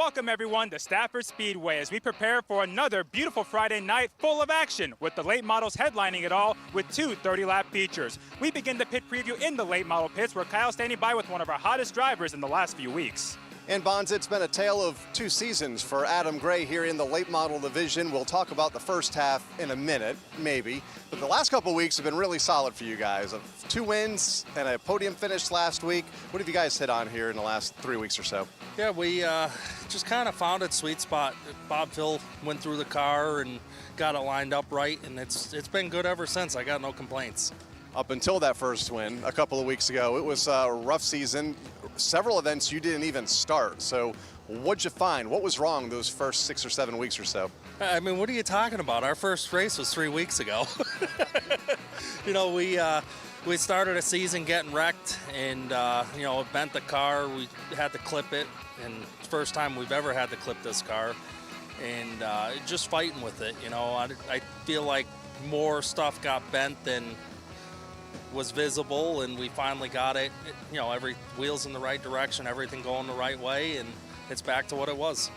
Welcome everyone to Stafford Speedway as we prepare for another beautiful Friday night full of action with the late models headlining it all with two 30-lap features. We begin the pit preview in the late model pits where Kyle's standing by with one of our hottest drivers in the last few weeks. And Bonds, it's been a tale of two seasons for Adam Gray here in the late model division. We'll talk about the first half in a minute, maybe. But the last couple of weeks have been really solid for you guys. 2 wins and a podium finish last week. What have you guys hit on here in the last 3 weeks or so? Yeah, we just kind of found its sweet spot. Bob Phil went through the car and got it lined up right, and it's been good ever since. I got no complaints. Up until that first win a couple of weeks ago, it was a rough season. Several events you didn't even start. So what'd you find? What was wrong those first 6 or 7 weeks or so? I mean, what are you talking about? Our first race was 3 weeks ago. You know, we started a season getting wrecked and, you know, bent the car. We had to clip it, and it's the first time we've ever had to clip this car. And just fighting with it, you know. I feel like more stuff got bent than was visible, and we finally got it, you know, every wheels in the right direction, everything going the right way, and it's back to what it was.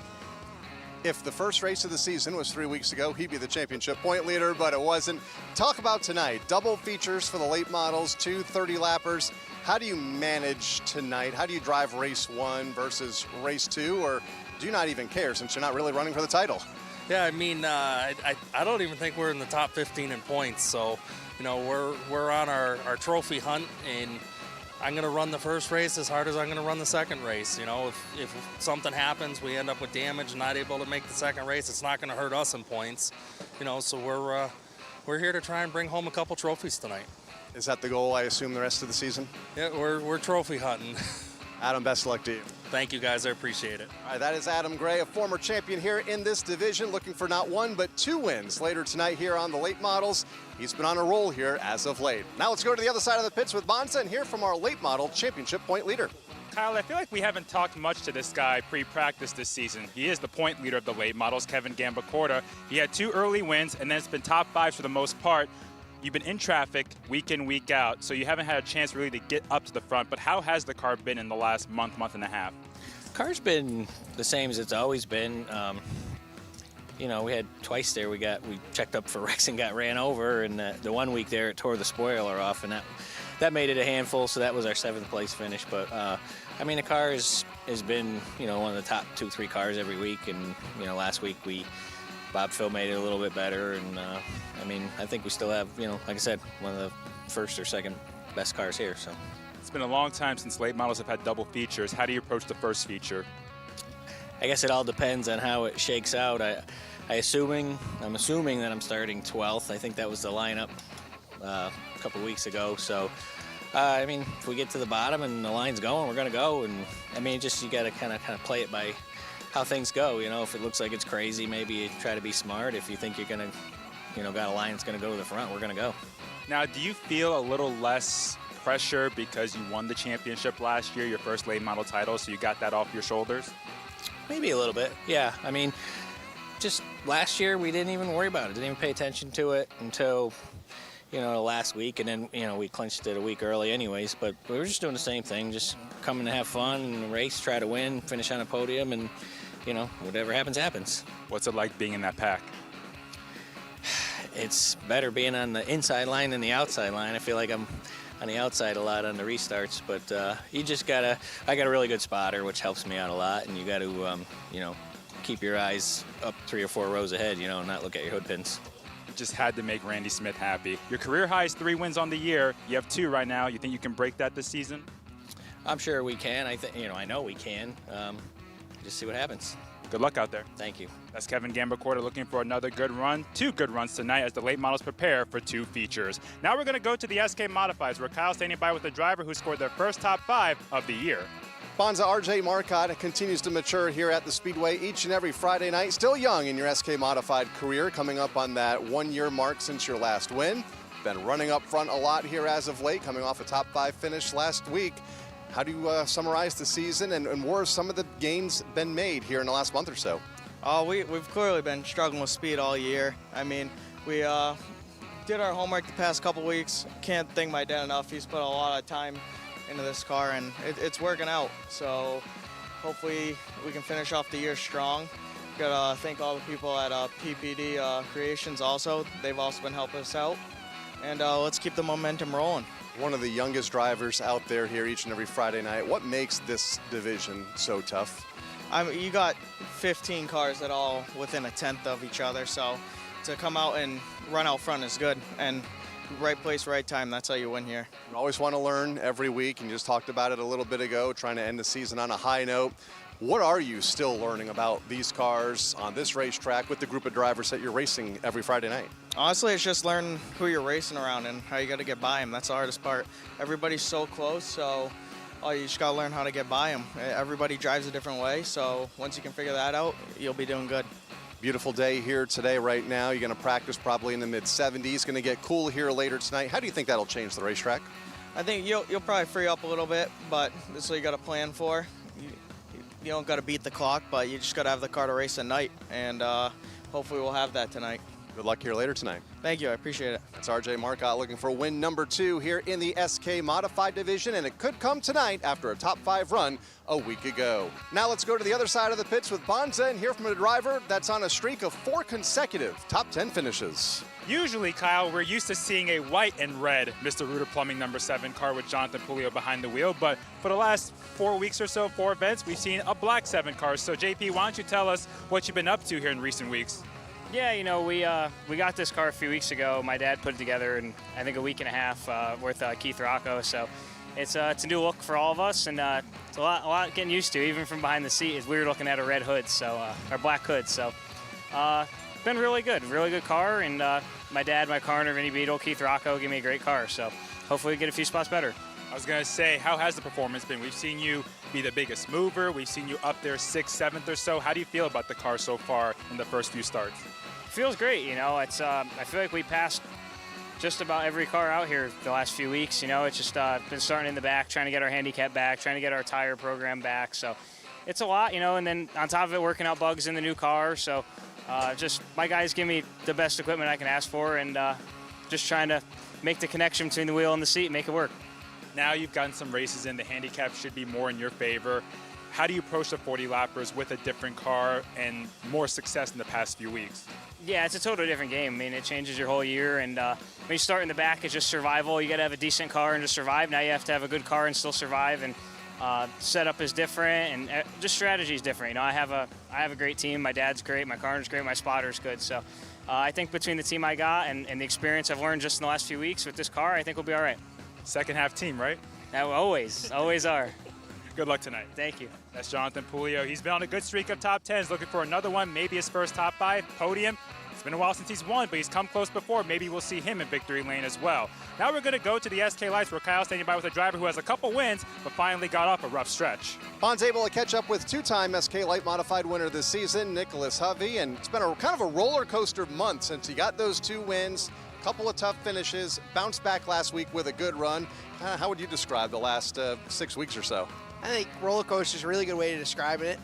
If the first race of the season was 3 weeks ago, he'd be the championship point leader, but it wasn't. Talk about tonight. Double features for the late models, 2 30-lappers. How do you manage tonight? How do you drive race 1 versus race 2, or do you not even care since you're not really running for the title? Yeah, I mean, I don't even think we're in the top 15 in points, so, you know, we're on our trophy hunt, and I'm going to run the first race as hard as I'm going to run the second race. You know, if something happens, we end up with damage and not able to make the second race, it's not going to hurt us in points. You know, so we're here to try and bring home a couple trophies tonight. Is that the goal, I assume, the rest of the season? Yeah, we're trophy hunting. Adam, best of luck to you. Thank you, guys. I appreciate it. All right, that is Adam Gray, a former champion here in this division, looking for not 1 but 2 wins later tonight here on the late models. He's been on a roll here as of late. Now let's go to the other side of the pits with Bonza and hear from our late model championship point leader. Kyle, I feel like we haven't talked much to this guy pre-practice this season. He is the point leader of the late models, Kevin Gambacorta. He had 2 early wins, and then it's been top 5s for the most part. You've been in traffic week in, week out, so you haven't had a chance really to get up to the front, but how has the car been in the last month and a half? Car's been the same as it's always been. You know, we had twice there. We checked up for wrecks and got ran over, and the 1 week there it tore the spoiler off, and that made it a handful. So that was our 7th place finish. But I mean, the car has been, you know, one of the top 2-3 cars every week, and you know, last week Bob Phil made it a little bit better, and I mean, I think we still have, you know, like I said, one of the first or second best cars here. So. It's been a long time since late models have had double features. How do you approach the first feature? I guess it all depends on how it shakes out. I'm assuming that I'm starting 12th. I think that was the lineup a couple weeks ago. So, I mean, if we get to the bottom and the line's going, we're going to go. And I mean, just you got to kind of play it by how things go. You know, if it looks like it's crazy, maybe you try to be smart. If you think you're going to, you know, got a line that's going to go to the front, we're going to go. Now, do you feel a little less pressure because you won the championship last year, your first late model title, so you got that off your shoulders? Maybe a little bit, yeah. I mean, just last year we didn't even worry about it, didn't even pay attention to it until, you know, the last week, and then, you know, we clinched it a week early anyways, but we were just doing the same thing, just coming to have fun and race, try to win, finish on a podium, and, you know, whatever happens, happens. What's it like being in that pack? It's better being on the inside line than the outside line. I feel like I'm on the outside a lot on the restarts, but you just I got a really good spotter, which helps me out a lot, and you got to, you know, keep your eyes up 3 or 4 rows ahead, you know, and not look at your hood pins. You just had to make Randy Smith happy. Your career high is 3 wins on the year. You have 2 right now. You think you can break that this season? I'm sure we can. I know we can. Just see what happens. Good luck out there. Thank you. That's Kevin Gambacorta looking for another good run. 2 good runs tonight as the late models prepare for 2 features. Now we're going to go to the SK Modifieds, where Kyle's standing by with a driver who scored their first top 5 of the year. Bonza RJ Marcotte continues to mature here at the Speedway each and every Friday night. Still young in your SK Modified career, coming up on that 1-year mark since your last win. Been running up front a lot here as of late, coming off a top 5 finish last week. How do you summarize the season, and where have some of the gains been made here in the last month or so? We've clearly been struggling with speed all year. I mean, we did our homework the past couple weeks. Can't thank my dad enough. He's put a lot of time into this car, and it's working out. So hopefully we can finish off the year strong. Gotta thank all the people at PPD Creations also. They've also been helping us out. And let's keep the momentum rolling. One of the youngest drivers out there here each and every Friday night. What makes this division so tough? You got 15 cars that all within a tenth of each other, so to come out and run out front is good. And right place, right time, that's how you win here. You always want to learn every week, and you just talked about it a little bit ago, trying to end the season on a high note. What are you still learning about these cars on this racetrack with the group of drivers that you're racing every Friday night? Honestly, it's just learning who you're racing around and how you got to get by them. That's the hardest part. Everybody's so close, so you just got to learn how to get by them. Everybody drives a different way, so once you can figure that out, you'll be doing good. Beautiful day here today right now. You're going to practice probably in the mid-70s. Going to get cool here later tonight. How do you think that'll change the racetrack? I think you'll probably free up a little bit, but this is what you got to plan for. You don't got to beat the clock, but you just got to have the car to race at night, and hopefully we'll have that tonight. Good luck here later tonight. Thank you, I appreciate it. That's RJ Marcotte looking for win number 2 here in the SK Modified Division, and it could come tonight after a top 5 run a week ago. Now let's go to the other side of the pits with Bonza and hear from a driver that's on a streak of 4 consecutive top 10 finishes. Usually, Kyle, we're used to seeing a white and red Mr. Rooter Plumbing number 7 car with Jonathan Pulio behind the wheel, but for the last 4 weeks or so, 4 events, we've seen a black 7 car. So JP, why don't you tell us what you've been up to here in recent weeks? Yeah, you know, we got this car a few weeks ago. My dad put it together in, I think, a week and a half with Keith Rocco. So it's a new look for all of us, and it's a lot getting used to, even from behind the seat. It's weird looking at a red hood, or black hood. So been really good car. And my dad, my car owner, Vinny Beetle, Keith Rocco, gave me a great car. So hopefully we get a few spots better. I was going to say, how has the performance been? We've seen you be the biggest mover. We've seen you up there 6th, 7th or so. How do you feel about the car so far in the first few starts? Feels great, you know. It's I feel like we passed just about every car out here the last few weeks. You know, it's just been starting in the back, trying to get our handicap back, trying to get our tire program back. So it's a lot, you know. And then on top of it, working out bugs in the new car. So just my guys give me the best equipment I can ask for, and just trying to make the connection between the wheel and the seat, make it work. Now you've gotten some races in. The handicap should be more in your favor. How do you approach the 40 lappers with a different car and more success in the past few weeks? Yeah, it's a totally different game. I mean, it changes your whole year. And when you start in the back, it's just survival. You got to have a decent car and just survive. Now you have to have a good car and still survive. And setup is different, and just strategy is different. You know, I have a great team. My dad's great. My car owner's great. My spotter's good. So I think between the team I got and the experience I've learned just in the last few weeks with this car, I think we'll be all right. Second half team, right? Always are. Good luck tonight. Thank you. That's Jonathan Pulio. He's been on a good streak of top 10s, looking for another one, maybe his first top 5 podium. It's been a while since he's won, but he's come close before. Maybe we'll see him in victory lane as well. Now we're going to go to the SK Lights, where Kyle's standing by with a driver who has a couple wins, but finally got off a rough stretch. Bond's able to catch up with 2-time SK Light Modified winner this season, Nicholas Hovey, and it's been a kind of a roller coaster month since he got those 2 wins, couple of tough finishes, bounced back last week with a good run. How would you describe the last 6 weeks or so? I think roller coaster is a really good way to describe it.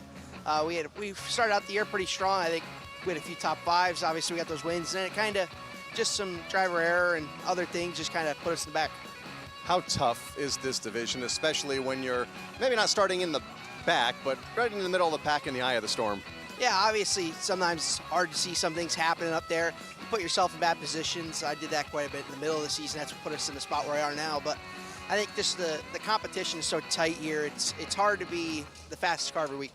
We started out the year pretty strong. I think we had a few top 5s. Obviously, we got those wins, and then it kind of just some driver error and other things just kind of put us in the back. How tough is this division, especially when you're maybe not starting in the back, but right in the middle of the pack in the eye of the storm? Yeah, obviously, sometimes it's hard to see some things happening up there. You put yourself in bad positions. I did that quite a bit in the middle of the season. That's what put us in the spot where we are now. But I think just the competition is so tight here. It's hard to be the fastest car every week.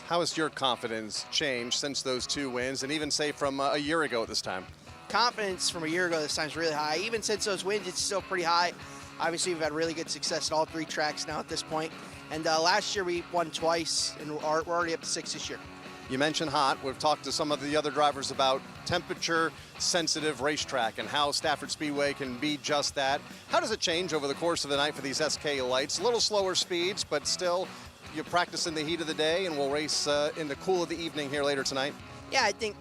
How has your confidence changed since those 2 wins, and even say from a year ago at this time? Confidence from a year ago this time is really high. Even since those wins, it's still pretty high. Obviously, we've had really good success at all 3 tracks now at this point. And last year we won twice, and we're already up to 6 this year. You mentioned hot. We've talked to some of the other drivers about temperature-sensitive racetrack and how Stafford Speedway can be just that. How does it change over the course of the night for these SK Lights? A little slower speeds, but still you practice in the heat of the day, and we'll race in the cool of the evening here later tonight. Yeah, I think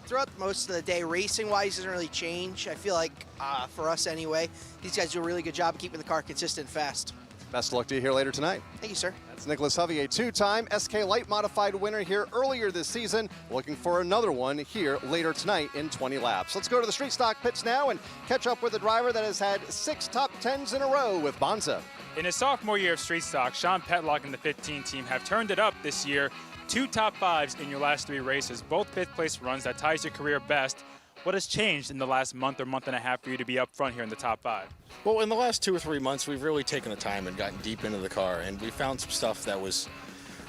throughout most of the day, racing-wise, doesn't really change. I feel like, for us anyway, these guys do a really good job of keeping the car consistent and fast. Best of luck to you here later tonight. Thank you, sir. That's Nicholas Hovey, a 2-time SK Light Modified winner here earlier this season. Looking for another one here later tonight in 20 laps. Let's go to the street stock pits now and catch up with a driver that has had 6 top 10s in a row with Bonza. In his sophomore year of street stock, Sean Petlock and the 15 team have turned it up this year. 2 top 5s in your last 3 races, both 5th place runs. That ties your career best. What has changed in the last month or month and a half for you to be up front here in the top 5? Well, in the last 2 or 3 months, we've really taken the time and gotten deep into the car, and we found some stuff that was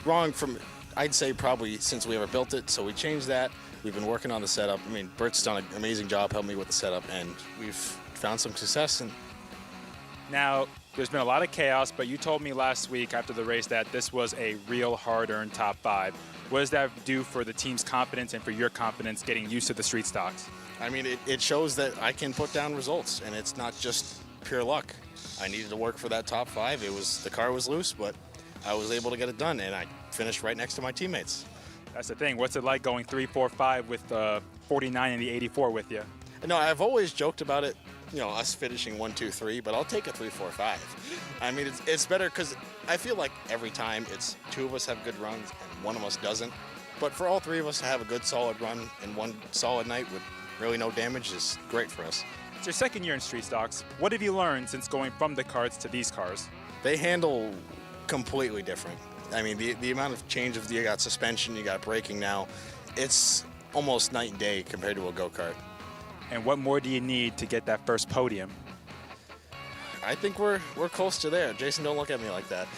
wrong from, I'd say, probably since we ever built it. So we changed that. We've been working on the setup. I mean, Bert's done an amazing job helping me with the setup, and we've found some success. And now, there's been a lot of chaos, but you told me last week after the race that this was a real hard-earned top 5. What does that do for the team's confidence and for your confidence getting used to the street stocks? I mean, it shows that I can put down results, and it's not just pure luck. I needed to work for that top 5. The car was loose, but I was able to get it done, and I finished right next to my teammates. That's the thing. What's it like going 3, 4, 5 with 49 and the 84 with you? No, I've always joked about it, us finishing 1, 2, 3, but I'll take a 3, 4, 5. I mean, it's better because I feel like every time it's 2 of us have good runs and 1 of us doesn't. But for all 3 of us to have a good solid run and 1 solid night with really no damage is great for us. It's your 2nd year in street stocks. What have you learned since going from the karts to these cars? They handle completely different. I mean, the amount of change of, you got suspension, you got braking now, it's almost night and day compared to a go-kart. And what more do you need to get that first podium? I think we're close to there. Jason, don't look at me like that.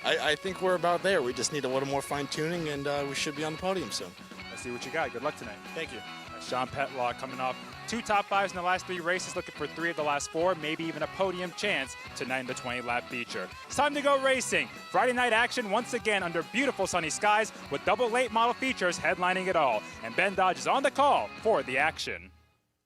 I think we're about there. We just need a little more fine-tuning, and we should be on the podium soon. Let's see what you got. Good luck tonight. Thank you. Sean Petlock coming off 2 top 5s in the last 3 races, looking for 3 of the last 4, maybe even a podium chance tonight in the 20-lap feature. It's time to go racing. Friday night action once again under beautiful sunny skies with double late model features headlining it all. And Ben Dodge is on the call for the action.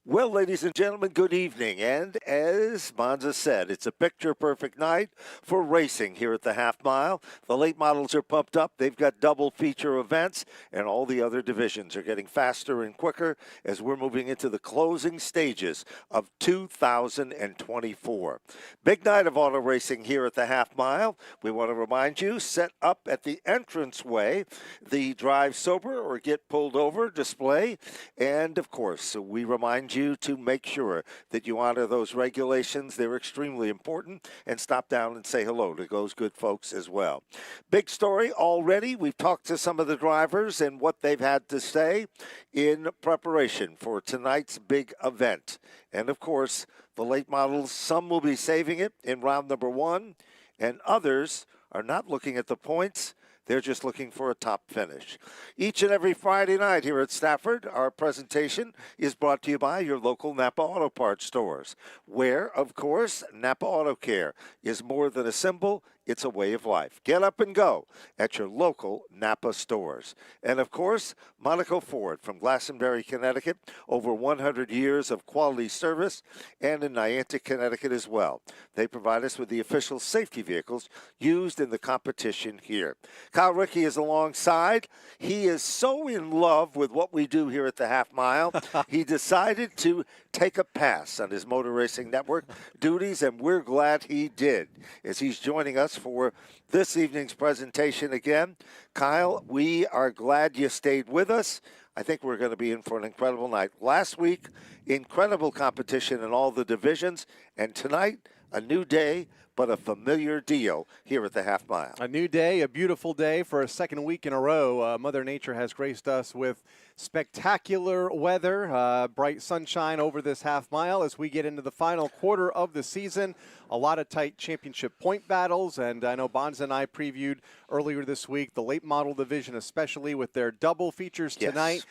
Well, ladies and gentlemen, good evening. And as Bonza said, it's a picture-perfect night for racing here at the half mile. The late models are pumped up. They've got double feature events, and all the other divisions are getting faster and quicker as we're moving into the closing stages of 2024. Big night of auto racing here at the half mile. We want to remind you, set up at the entranceway, the drive sober or get pulled over display. And, of course, we remind you to make sure that you honor those regulations. They're extremely important, and stop down and say hello to those good folks as well. Big story already. We've talked to some of the drivers and what they've had to say in preparation for tonight's big event. And of course, the late models, some will be saving it in round number 1, and others are not looking at the points. They're just looking for a top finish. Each and every Friday night here at Stafford, our presentation is brought to you by your local Napa Auto Parts stores, where, of course, Napa Auto Care is more than a symbol. It's a way of life. Get up and go at your local Napa stores. And, of course, Monaco Ford from Glastonbury, Connecticut, over 100 years of quality service, and in Niantic, Connecticut as well. They provide us with the official safety vehicles used in the competition here. Kyle Rickey is alongside. He is so in love with what we do here at the half mile, he decided to take a pass on his Motor Racing Network duties, and we're glad he did, as he's joining us for this evening's presentation again. Kyle, we are glad you stayed with us. I think we're going to be in for an incredible night. Last week, incredible competition in all the divisions, and tonight, a new day, but a familiar deal here at the half mile. A new day, a beautiful day for a second week in a row. Mother Nature has graced us with spectacular weather, bright sunshine over this half mile as we get into the final quarter of the season. A lot of tight championship point battles, and I know Bonds and I previewed earlier this week the late model division, especially with their double features tonight.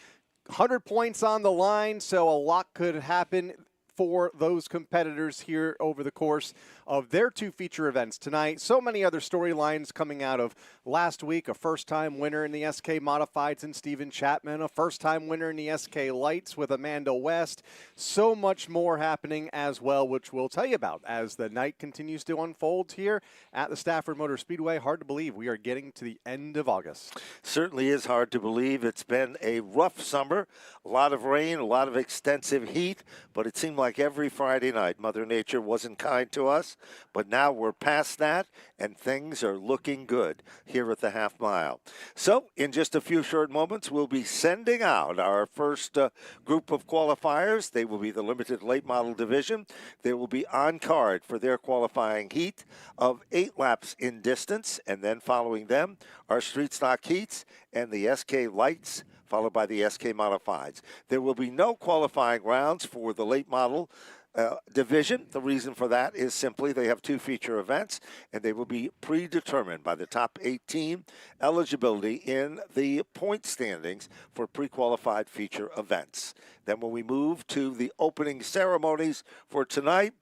100 points on the line, so a lot could happen for those competitors here over the course of their 2 feature events tonight. So many other storylines coming out of last week. A first-time winner in the SK Modifieds in Steven Chapman. A first-time winner in the SK Lights with Amanda West. So much more happening as well, which we'll tell you about as the night continues to unfold here at the Stafford Motor Speedway. Hard to believe we are getting to the end of August. Certainly is hard to believe. It's been a rough summer. A lot of rain, a lot of extensive heat, but it seemed like every Friday night Mother Nature wasn't kind to us. miles. But now we're past that, and things are looking good here at the half mile. So in just a few short moments, we'll be sending out our first group of qualifiers. They will be the limited late model division. They will be on card for their qualifying heat of 8 laps in distance, and then following them are street stock heats and the SK Lights, followed by the SK Modifieds. There will be no qualifying rounds for the late model division. The reason for that is simply they have 2 feature events, and they will be predetermined by the top 18 eligibility in the point standings for pre-qualified feature events. Then when we move to the opening ceremonies for tonight,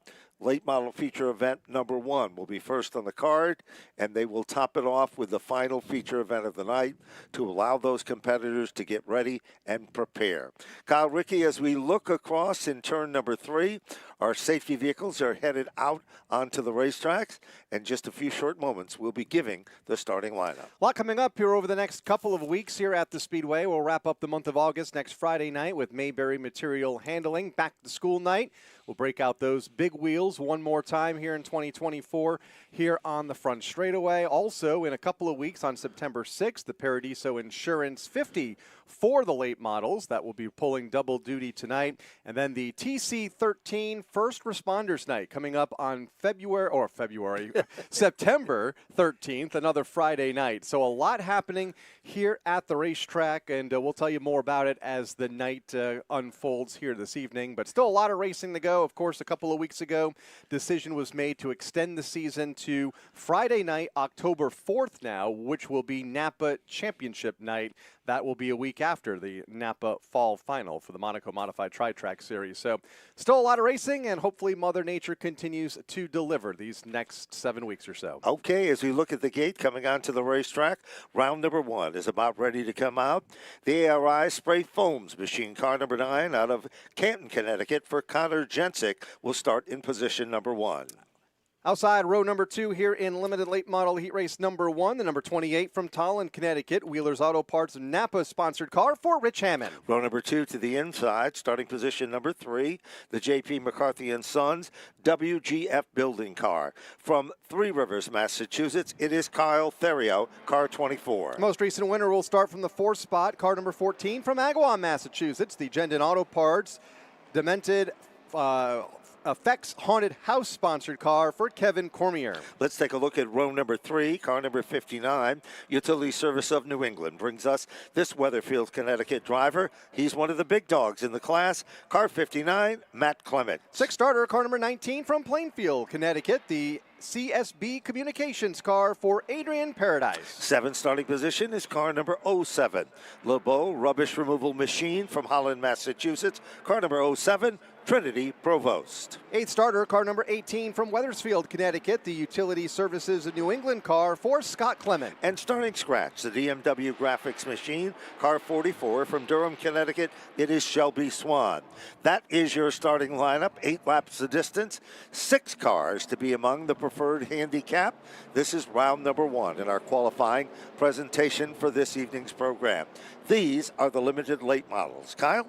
late model feature event number 1 will be first on the card, and they will top it off with the final feature event of the night to allow those competitors to get ready and prepare. Kyle, Ricky, as we look across in turn number 3, our safety vehicles are headed out onto the racetracks. In just a few short moments, we'll be giving the starting lineup. A lot coming up here over the next couple of weeks here at the Speedway. We'll wrap up the month of August next Friday night with Mayberry Material Handling back to school night. We'll break out those big wheels one more time here in 2024 here on the front straightaway. Also, in a couple of weeks on September 6th, the Paradiso Insurance 50 for the late models. That will be pulling double duty tonight. And then the TC13 First Responders Night coming up on September 13th, another Friday night. So a lot happening here at the racetrack, and we'll tell you more about it as the night unfolds here this evening. But still a lot of racing to go. Of course, a couple of weeks ago, decision was made to extend the season to Friday night, October 4th now, which will be Napa Championship night. That will be a week after the Napa Fall Final for the Monaco Modified Tri-Track Series. So still a lot of racing, and hopefully Mother Nature continues to deliver these next 7 weeks or so. Okay, as we look at the gate coming onto the racetrack, round number 1 is about ready to come out. The ARI Spray Foams machine car number 9 out of Canton, Connecticut for Connor Jensick will start in position number 1. Outside row number 2 here in limited late model heat race number 1, the number 28 from Tolland, Connecticut, Wheeler's Auto Parts Napa sponsored car for Rich Hammond. Row number 2 to the inside, starting position number 3, the J.P. McCarthy and Sons WGF building car. From Three Rivers, Massachusetts, it is Kyle Therio, car 24. Most recent winner will start from the 4th spot, car number 14 from Agawam, Massachusetts, the Gendon Auto Parts Demented Effects Haunted House sponsored car for Kevin Cormier. Let's take a look at row number 3, car number 59. Utility Service of New England brings us this Weatherfield, Connecticut driver. He's one of the big dogs in the class. Car 59, Matt Clement. 6th starter, car number 19 from Plainfield, Connecticut, the CSB Communications car for Adrian Paradise. 7th starting position is car number 07, LeBeau Rubbish Removal Machine from Holland, Massachusetts. Car number 07, Trinity Provost. 8th starter, car number 18 from Weathersfield, Connecticut, the Utility Services of New England car for Scott Clement. And starting scratch, the DMW Graphics Machine, car 44 from Durham, Connecticut, it is Shelby Swan. That is your starting lineup, 8 laps the distance, 6 cars to be among the preferred handicap. This is round number 1 in our qualifying presentation for this evening's program. These are the limited late models. Kyle?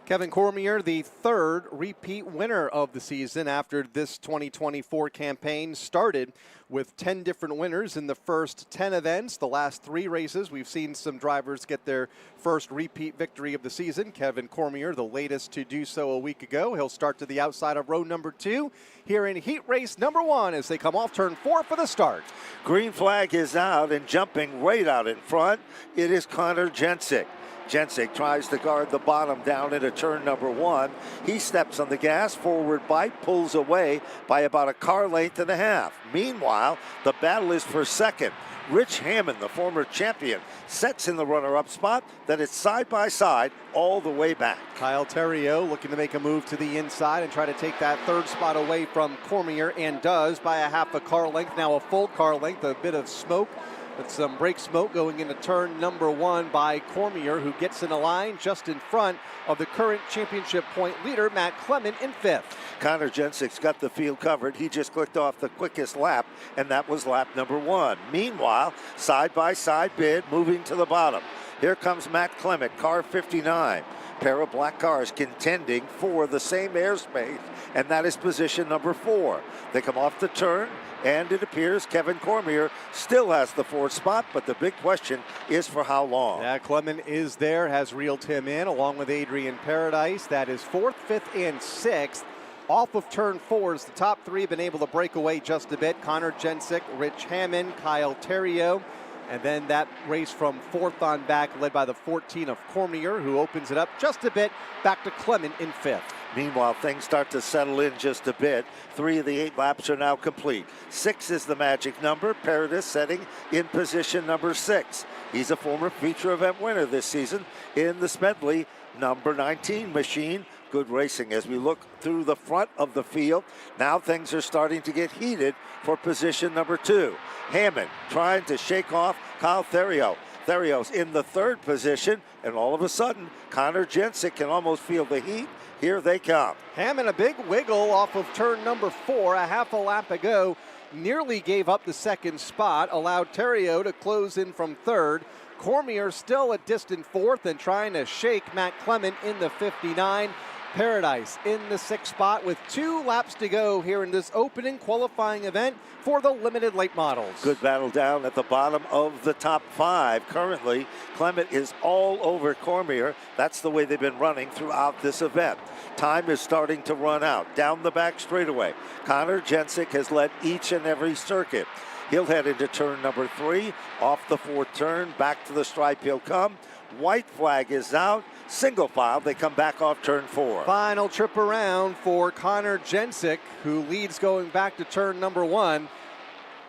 Kevin Cormier, the 3rd repeat winner of the season after this 2024 campaign started with 10 different winners in the first 10 events. The last 3 races, we've seen some drivers get their first repeat victory of the season. Kevin Cormier, the latest to do so a week ago. He'll start to the outside of row number 2 here in heat race number 1 as they come off turn 4 for the start. Green flag is out, and jumping right out in front, it is Connor Jensick. Jensick tries to guard the bottom down into turn number 1. He steps on the gas, forward bite, pulls away by about a car length and a half. Meanwhile, the battle is for second. Rich Hammond, the former champion, sets in the runner-up spot. Then it's side by side all the way back. Kyle Theriot looking to make a move to the inside and try to take that 3rd spot away from Cormier, and does by a half a car length, now a full car length, a bit of smoke. With some brake smoke going into turn number 1 by Cormier, who gets in a line just in front of the current championship point leader, Matt Clement, in 5th. Connor Jensick's got the field covered. He just clicked off the quickest lap, and that was lap number 1. Meanwhile, side-by-side bid moving to the bottom. Here comes Matt Clement, car 59. pair of black cars contending for the same airspace, and that is position number 4. They come off the turn, and it appears Kevin Cormier still has the 4th spot, but the big question is for how long. Yeah, Clement is there, has reeled him in along with Adrian Paradise. That is 4th, 5th, and 6th. Off of turn 4 the top 3 have been able to break away just a bit. Connor Jensick, Rich Hammond, Kyle Terrio. And then that race from 4th on back led by the 14 of Cormier, who opens it up just a bit, back to Clement in 5th. Meanwhile, things start to settle in just a bit. 3 of the 8 laps are now complete. 6 is the magic number. Paradis setting in position number 6. He's a former feature event winner this season in the Smedley number 19 machine. Good racing as we look through the front of the field. Now things are starting to get heated for position number 2. Hammond trying to shake off Kyle Therio. Therio's in the 3rd position, and all of a sudden, Connor Jensick can almost feel the heat. Here they come. Hammond, a big wiggle off of turn number 4, a half a lap ago. Nearly gave up the 2nd spot, allowed Terrio to close in from 3rd. Cormier still a distant 4th and trying to shake Matt Clement in the 59. Paradise in the 6th spot with 2 laps to go here in this opening qualifying event for the limited late models. Good battle down at the bottom of the top 5. Currently, Clement is all over Cormier. That's the way they've been running throughout this event. Time is starting to run out. Down the back straightaway, Connor Jensick has led each and every circuit. He'll head into turn number 3. Off the 4th turn, back to the stripe he'll come. White flag is out. Single file, they come back off turn 4. Final trip around for Connor Jensick, who leads going back to turn number 1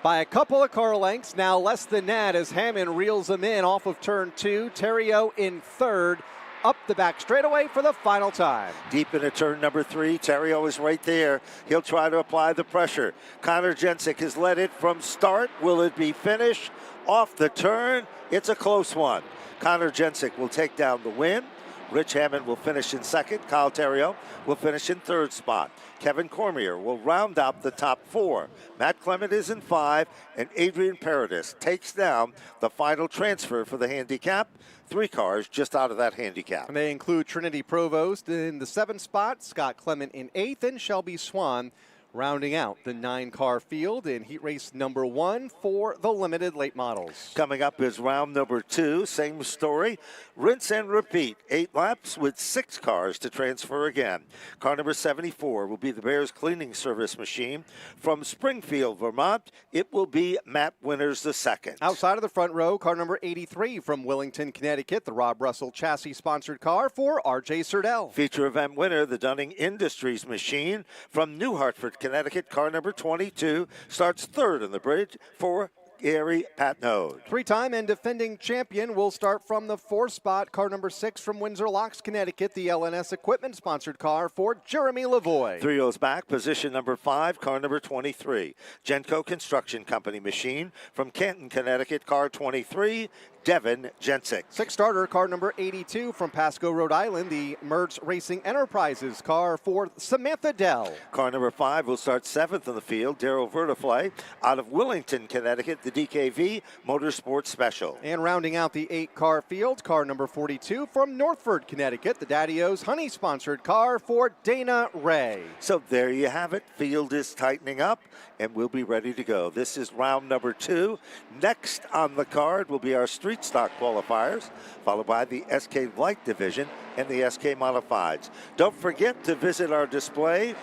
by a couple of car lengths. Now less than that as Hammond reels him in off of turn 2. Terrio in 3rd. Up the back straightaway for the final time. Deep into turn number 3, Terrio is right there. He'll try to apply the pressure. Connor Jensick has led it from start. Will it be finished? Off the turn, it's a close one. Connor Jensick will take down the win. Rich Hammond will finish in 2nd. Kyle Terrio will finish in 3rd spot. Kevin Cormier will round out the top 4. Matt Clement is in 5, and Adrian Paradis takes down the final transfer for the handicap. 3 cars just out of that handicap. And they include Trinity Provost in the 7th spot, Scott Clement in 8th, and Shelby Swan rounding out the 9-car field in heat race number 1 for the limited late models. Coming up is round number 2, same story. Rinse and repeat, 8 laps with 6 cars to transfer again. Car number 74 will be the Bears Cleaning Service machine. From Springfield, Vermont, it will be Matt Winters II. Outside of the front row, car number 83 from Willington, Connecticut, the Rob Russell chassis-sponsored car for R.J. Surdell. Feature event winner, the Dunning Industries machine. From New Hartford, Connecticut, car number 22 starts 3rd in the bridge for Gary Patnode. 3-time and defending champion will start from the 4th spot. Car number 6 from Windsor Locks, Connecticut, the LNS equipment sponsored car for Jeremy Lavoie. 3 rows back, position number 5, car number 23. Genco Construction Company machine from Canton, Connecticut, car 23. Devin Jensick. 6 starter, car number 82 from Pasco, Rhode Island, the Mertz Racing Enterprises car for Samantha Dell. Car number 5 will start 7th in the field, Darryl Vertifly. Out of Willington, Connecticut, the DKV Motorsports Special. And rounding out the 8-car field, car number 42 from Northford, Connecticut, the Daddy-O's Honey-sponsored car for Dana Ray. So there you have it. Field is tightening up, and we'll be ready to go. This is round number 2. Next on the card will be our street stock qualifiers, followed by the SK Light Division and the SK Modifieds. Don't forget to visit our display.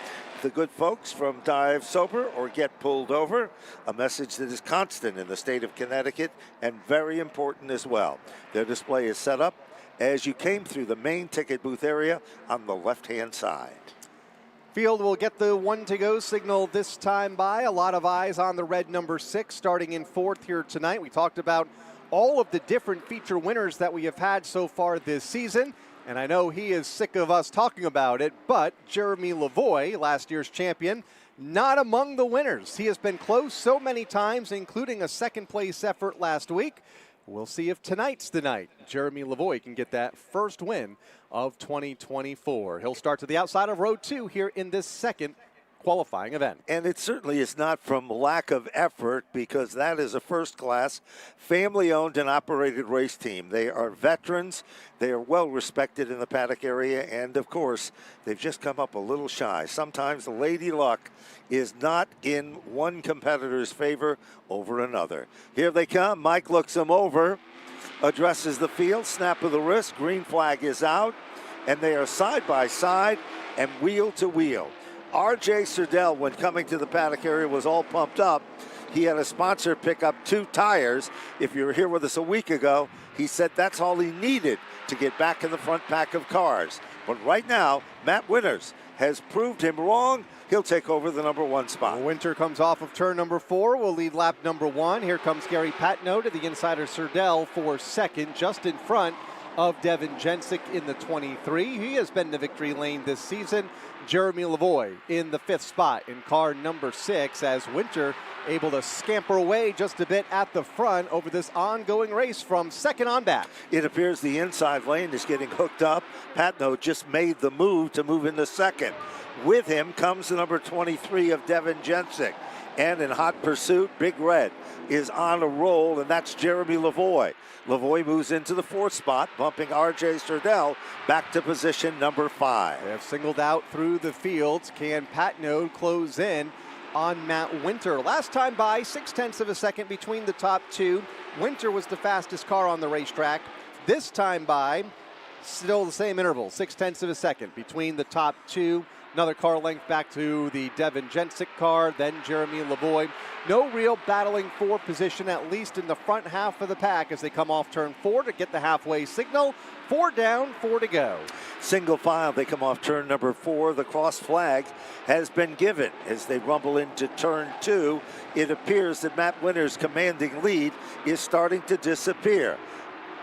The good folks from Dive Sober or Get Pulled Over, a message that is constant in the state of Connecticut and very important as well. Their display is set up as you came through the main ticket booth area on the left-hand side. Field will get the 1 to go signal this time by. A lot of eyes on the red number 6 starting in 4th here tonight. We talked about all of the different feature winners that we have had so far this season. And I know he is sick of us talking about it, but Jeremy Lavoie, last year's champion, not among the winners. He has been close so many times, including a 2nd place effort last week. We'll see if tonight's the night Jeremy Lavoie can get that first win of 2024. He'll start to the outside of row 2 here in this 2nd qualifying event. And it certainly is not from lack of effort, because that is a first-class, family-owned and operated race team. They are veterans. They are well respected in the paddock area, and of course, they've just come up a little shy. Sometimes the lady luck is not in one competitor's favor over another. Here they come. Mike looks them over, addresses the field, snap of the wrist, green flag is out, and they are side by side and wheel to wheel. R.J. Serdell, when coming to the paddock area, was all pumped up. He had a sponsor pick up 2 tires. If you were here with us a week ago, he said that's all he needed to get back in the front pack of cars. But right now, Matt Winters has proved him wrong. He'll take over the number 1 spot. Winter comes off of turn number 4, will lead lap number 1. Here comes Gary Patno to the inside of Serdell for second, just in front of Devin Jensick in the 23. He has been in the victory lane this season. Jeremy Lavoie in the 5th spot in car number 6, as Winter able to scamper away just a bit at the front over this ongoing race from second on back. It appears the inside lane is getting hooked up. Patno just made the move to move into second. With him comes the number 23 of Devin Jensick. And in hot pursuit, Big Red is on a roll, and that's Jeremy Lavoie. Lavoie moves into the 4th spot, bumping R.J. Serdell back to position number 5. They have singled out through the fields. Can Patno close in on Matt Winter? Last time by 0.6 of a second between the top 2. Winter was the fastest car on the racetrack. This time by still the same interval, 0.6 of a second between the top 2. Another car length back to the Devin Jensick car, then Jeremy Lavoie. No real battling for position, at least in the front half of the pack, as they come off turn 4 to get the halfway signal. 4 down, 4 to go. Single file, they come off turn number 4. The cross flag has been given as they rumble into turn 2. It appears that Matt Winter's commanding lead is starting to disappear.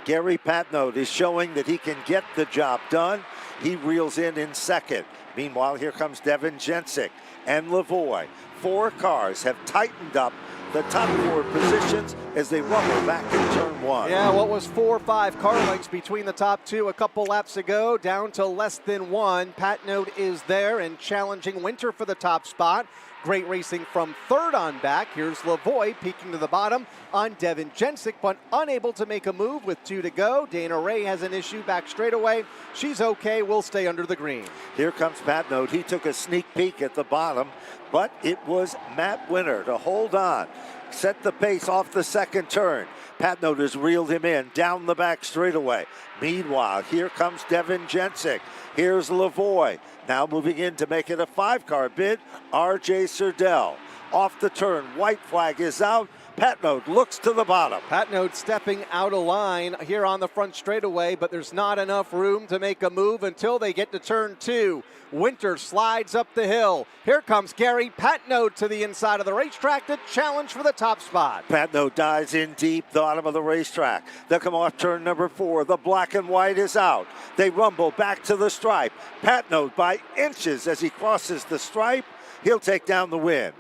Gary Patno is showing that he can get the job done. He reels in second. Meanwhile, here comes Devin Jensick and Lavoie. 4 cars have tightened up the top 4 positions as they rumble back in turn 1. Yeah, what was 4 or 5 car lengths between the top 2 a couple laps ago, down to less than 1. Patno is there and challenging Winter for the top spot. Great racing from third on back. Here's Lavoie peeking to the bottom on Devin Jensick, but unable to make a move with 2 to go. Dana Ray has an issue back straightaway. She's okay. We'll stay under the green. Here comes Patno. He took a sneak peek at the bottom, but it was Matt Winter to hold on. Set the pace off the second turn. Patno has reeled him in down the back straightaway. Meanwhile, here comes Devin Jensick. Here's Lavoie. Now moving in to make it a 5-car bid, R.J. Serdell. Off the turn, white flag is out. Patno looks to the bottom. Patno stepping out of line here on the front straightaway, but there's not enough room to make a move until they get to turn 2. Winter slides up the hill. Here comes Gary Patno to the inside of the racetrack to challenge for the top spot. Patno dives in deep, the bottom of the racetrack. They'll come off turn number 4. The black and white is out. They rumble back to the stripe. Patno by inches as he crosses the stripe. He'll take down the win.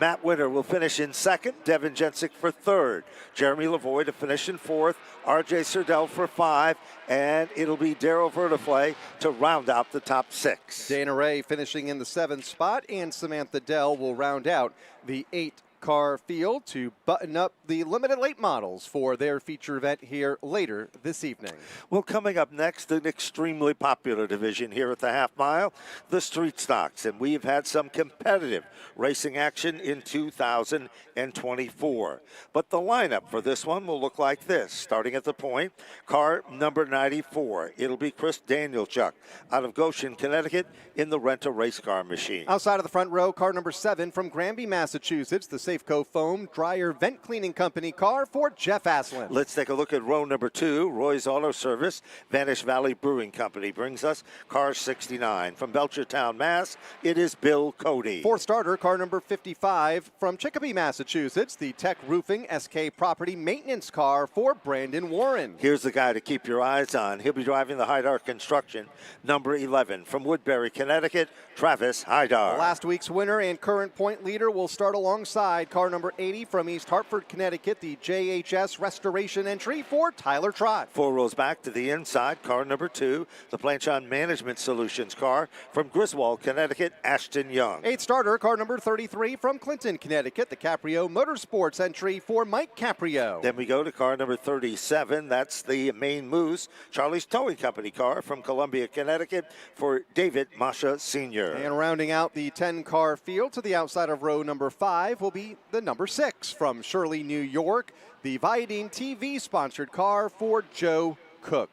Matt Winter will finish in second, Devin Jensick for third, Jeremy Lavoie to finish in 4th, R.J. Serdell for 5, and it'll be Darryl Vertiflay to round out the top 6. Dana Ray finishing in the 7th spot, and Samantha Dell will round out the 8-car field to button up the limited late models for their feature event here later this evening. Well, coming up next, an extremely popular division here at the half mile, the street stocks, and we've had some competitive racing action in 2024. But the lineup for this one will look like this. Starting at the point, car number 94. It'll be Chris Danielchuk out of Goshen, Connecticut in the rent-a-race car machine. Outside of the front row, car number 7 from Granby, Massachusetts, the Safeco Foam Dryer Vent Cleaning Company car for Jeff Aslin. Let's take a look at row number 2. Roy's Auto Service, Vanish Valley Brewing Company brings us car 69. From Belchertown, Mass, it is Bill Cody. 4th starter, car number 55 from Chicopee, Massachusetts, the Tech Roofing SK Property Maintenance car for Brandon Warren. Here's the guy to keep your eyes on. He'll be driving the Haidar Construction, number 11. From Woodbury, Connecticut, Travis Haidar. Last week's winner and current point leader will start alongside inside, car number 80 from East Hartford, Connecticut, the JHS Restoration entry for Tyler Trott. 4 rows back to the inside, car number 2, the Planchon Management Solutions car from Griswold, Connecticut, Ashton Young. 8th starter, car number 33 from Clinton, Connecticut, the Caprio Motorsports entry for Mike Caprio. Then we go to car number 37. That's the Maine Moose, Charlie's Towing Company car from Columbia, Connecticut for David Masha Sr. And rounding out the 10-car field to the outside of row number 5 will be the number 6 from Shirley, New York, the Viadine TV-sponsored car for Joe Cook.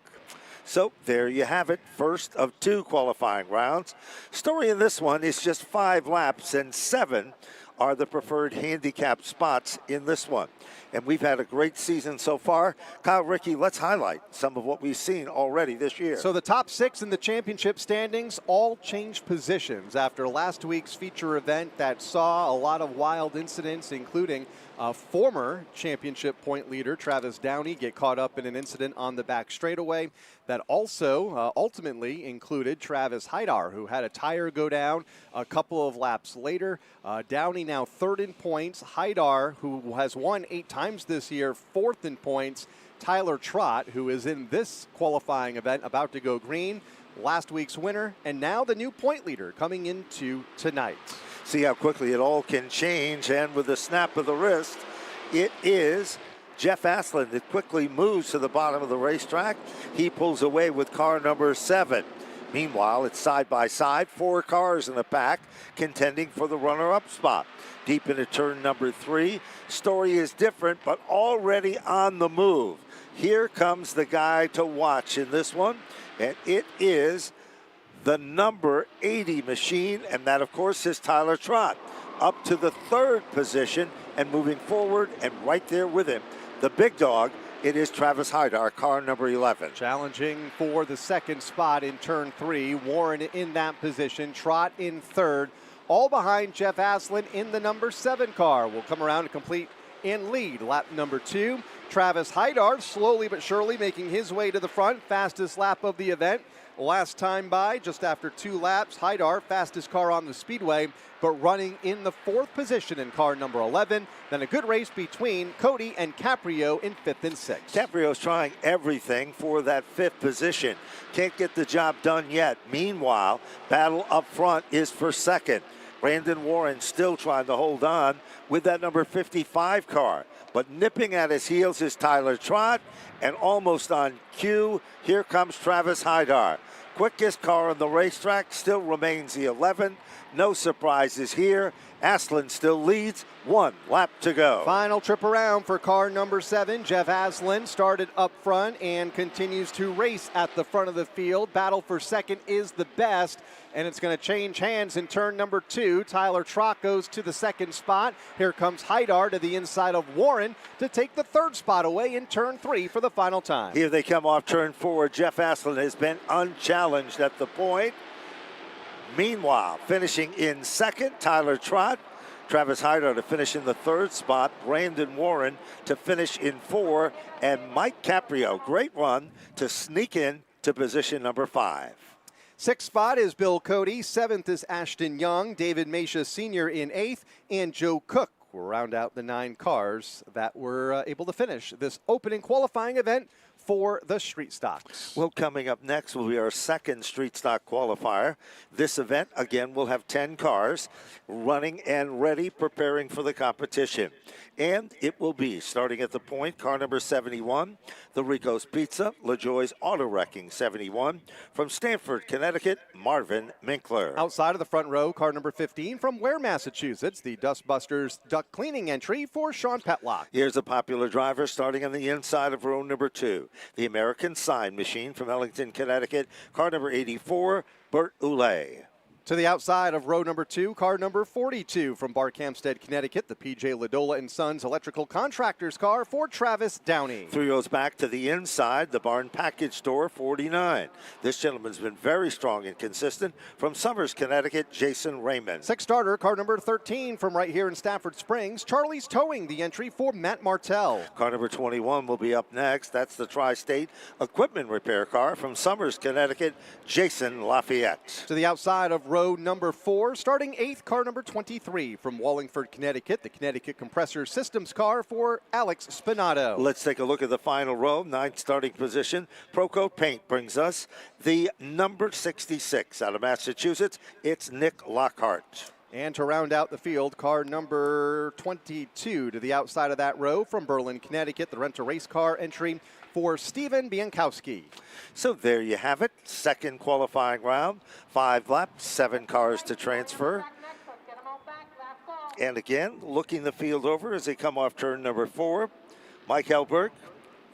So there you have it, first of 2 qualifying rounds. Story in this one is just 5 laps, and 7 are the preferred handicap spots in this one. And we've had a great season so far. Kyle, Ricky, let's highlight some of what we've seen already this year. So the top 6 in the championship standings all changed positions after last week's feature event that saw a lot of wild incidents, including former championship point leader Travis Downey get caught up in an incident on the back straightaway that also ultimately included Travis Haidar, who had a tire go down a couple of laps later. Downey now 3rd in points. Haidar, who has won 8 times this year, 4th in points. Tyler Trott, who is in this qualifying event, about to go green, last week's winner, and now the new point leader coming into tonight. See how quickly it all can change, and with a snap of the wrist, it is Jeff Aslan that quickly moves to the bottom of the racetrack. He pulls away with car number 7. Meanwhile, it's side by side, 4 cars in the pack contending for the runner-up spot. Deep into turn number 3, story is different, but already on the move. Here comes the guy to watch in this one, and it is the number 80 machine, and that, of course, is Tyler Trott, up to the 3rd position and moving forward, and right there with him, the big dog, it is Travis Haidar, car number 11. Challenging for the 2nd spot in turn 3. Warren in that position, Trott in 3rd, all behind Jeff Aslan in the number 7 car. Will come around to complete and lead lap number 2. Travis Haidar slowly but surely making his way to the front, fastest lap of the event. Last time by, just after 2 laps, Haidar, fastest car on the speedway, but running in the 4th position in car number 11. Then a good race between Cody and Caprio in 5th and 6th. Caprio's trying everything for that 5th position. Can't get the job done yet. Meanwhile, battle up front is for 2nd. Brandon Warren still trying to hold on with that number 55 car. But nipping at his heels is Tyler Trott, and almost on cue, here comes Travis Haidar. Quickest car on the racetrack still remains the 11. No surprises here. Aslan still leads, 1 lap to go. Final trip around for car number 7. Jeff Aslan started up front and continues to race at the front of the field. Battle for 2nd is the best, and it's going to change hands in turn number 2. Tyler Trott goes to the 2nd spot. Here comes Haidar to the inside of Warren to take the 3rd spot away in turn 3 for the final time. Here they come off turn 4. Jeff Aslan has been unchallenged at the point. Meanwhile, finishing in 2nd, Tyler Trott. Travis Haidar to finish in the 3rd spot. Brandon Warren to finish in 4. And Mike Caprio, great run to sneak in to position number 5. 6th spot is Bill Cody. 7th is Ashton Young. David Masha Sr. in 8th. And Joe Cook will round out the 9 cars that were able to finish this opening qualifying event for the Street Stocks. Well, coming up next will be our 2nd Street Stock qualifier. This event, again, will have 10 cars running and ready, preparing for the competition. And it will be, starting at the point, car number 71, the Rico's Pizza, LaJoy's Auto Wrecking 71. From Stamford, Connecticut, Marvin Minkler. Outside of the front row, car number 15 from Ware, Massachusetts, the Dustbusters Duck Cleaning entry for Sean Petlock. Here's a popular driver starting on the inside of row number 2. The American Sign Machine from Ellington, Connecticut, car number 84, Bert Oulet. To the outside of row number 2, car number 42 from Barkhamsted, Connecticut, the P.J. Ladola & Sons Electrical Contractors car for Travis Downey. 3 rows back to the inside, the Barn Package Store, 49. This gentleman's been very strong and consistent. From Somers, Connecticut, Jason Raymond. 6th starter, car number 13 from right here in Stafford Springs, Charlie's Towing, the entry for Matt Martell. Car number 21 will be up next. That's the Tri-State Equipment Repair car from Somers, Connecticut, Jason Lafayette. To the outside of row row number 4. Starting 8th, car number 23 from Wallingford, Connecticut, the Connecticut Compressor Systems car for Alex Spinato. Let's take a look at the final row. 9th starting position. Procoat Paint brings us the number 66 out of Massachusetts. It's Nick Lockhart. And to round out the field, car number 22 to the outside of that row from Berlin, Connecticut, the rent-a-race car entry for Stephen Biankowski. So there you have it. Second qualifying round. 5 laps, 7 cars to transfer. And again, looking the field over as they come off turn number 4. Mike Helberg,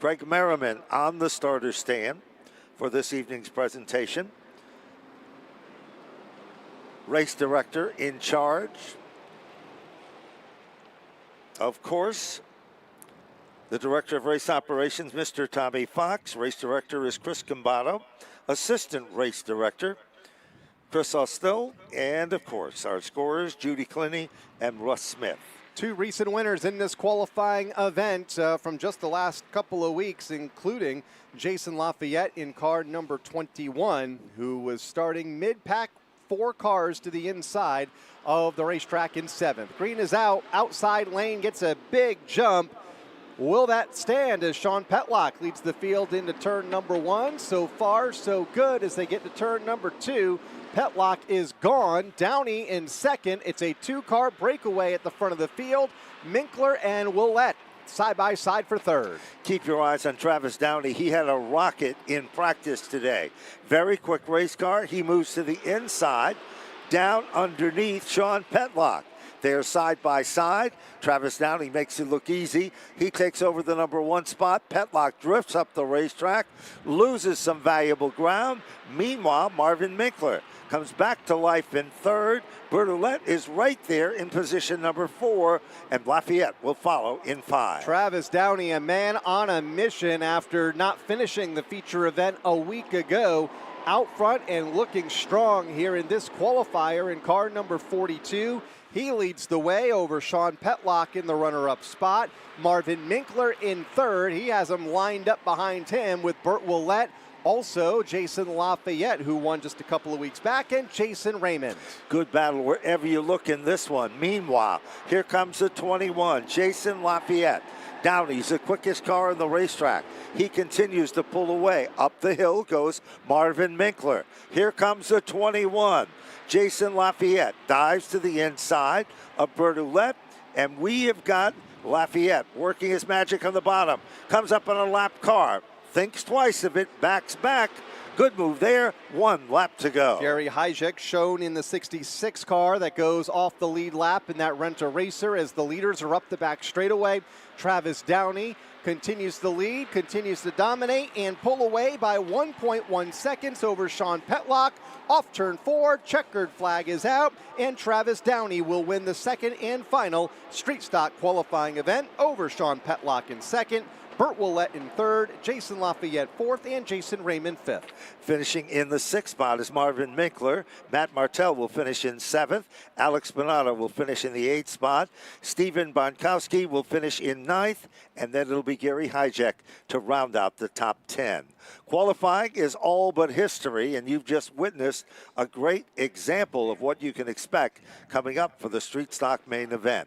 Greg Merriman on the starter stand for this evening's presentation. Race director in charge. Of course, the director of race operations, Mr. Tommy Fox. Race director is Chris Cambato. Assistant race director, Chris Ostel. And of course, our scorers, Judy Clinny and Russ Smith. 2 recent winners in this qualifying event from just the last couple of weeks, including Jason Lafayette in car number 21, who was starting mid-pack, 4 cars to the inside of the racetrack in 7th. Green is out, outside lane gets a big jump. Will that stand as Sean Petlock leads the field into turn number 1? So far, so good as they get to turn number 2. Petlock is gone. Downey in 2nd. It's a 2-car breakaway at the front of the field. Minkler and Willette side by side for 3rd. Keep your eyes on Travis Downey. He had a rocket in practice today. Very quick race car. He moves to the inside, down underneath Sean Petlock. They're side by side. Travis Downey makes it look easy. He takes over the number 1 spot. Petlock drifts up the racetrack, loses some valuable ground. Meanwhile, Marvin Minkler comes back to life in 3rd. Bertolette is right there in position number 4, and Lafayette will follow in 5. Travis Downey, a man on a mission after not finishing the feature event a week ago. Out front and looking strong here in this qualifier in car number 42. He leads the way over Sean Petlock in the runner-up spot. Marvin Minkler in 3rd. He has him lined up behind him with Burt Willette. Also, Jason Lafayette, who won just a couple of weeks back, and Jason Raymond. Good battle wherever you look in this one. Meanwhile, here comes the 21, Jason Lafayette. Downey's the quickest car in the racetrack. He continues to pull away. Up the hill goes Marvin Minkler. Here comes the 21. Jason Lafayette dives to the inside of Bertolette, and we have got Lafayette working his magic on the bottom. Comes up on a lap car. Thinks twice of it, backs back. Good move there, 1 lap to go. Gary Hijek shown in the 66 car that goes off the lead lap in that Rent-A-Racer as the leaders are up the back straightaway. Travis Downey continues the lead, continues to dominate and pull away by 1.1 seconds over Sean Petlock. Off turn 4, checkered flag is out, and Travis Downey will win the 2nd and final street stock qualifying event over Sean Petlock in 2nd. Burt Willette in 3rd, Jason Lafayette 4th, and Jason Raymond 5th. Finishing in the 6th spot is Marvin Minkler. Matt Martell will finish in 7th. Alex Bonato will finish in the 8th spot. Stephen Bonkowski will finish in 9th, and then it'll be Gary Hijek to round out the top 10. Qualifying is all but history, and you've just witnessed a great example of what you can expect coming up for the Street Stock main event.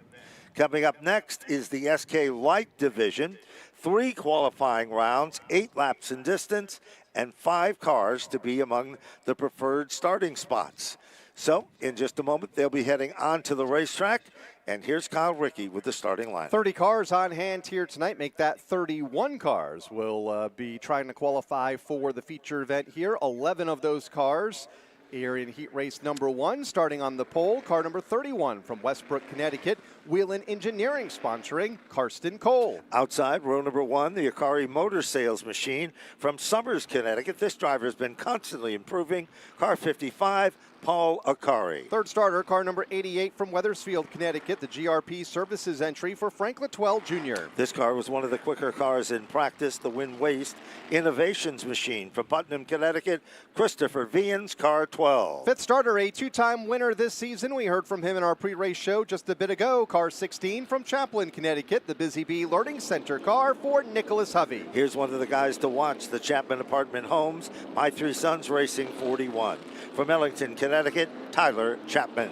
Coming up next is the SK Light Division. 3 qualifying rounds, 8 laps in distance, and 5 cars to be among the preferred starting spots. So, in just a moment, they'll be heading onto the racetrack. And here's Kyle Rickey with the starting line. 30 cars on hand here tonight. Make that 31 cars. Will be trying to qualify for the feature event here. 11 of those cars here in heat race number 1, starting on the pole, car number 31 from Westbrook, Connecticut, Wheelan Engineering sponsoring Karsten Cole. Outside, row number 1, the Akari Motor Sales Machine from Summers, Connecticut. This driver has been constantly improving. Car 55, Paul Akari. 3rd starter, car number 88 from Weathersfield, Connecticut, the GRP Services entry for Frank Litwell Jr. This car was one of the quicker cars in practice, the Win Waste Innovations Machine from Putnam, Connecticut, Christopher Vians, car 12. 5th starter, a 2-time winner this season. We heard from him in our pre-race show just a bit ago. Car 16 from Chaplin, Connecticut, the Busy Bee Learning Center car for Nicholas Hovey. Here's one of the guys to watch, the Chapman Apartment Homes, My Three Sons Racing 41. From Ellington, Connecticut, Connecticut, Tyler Chapman.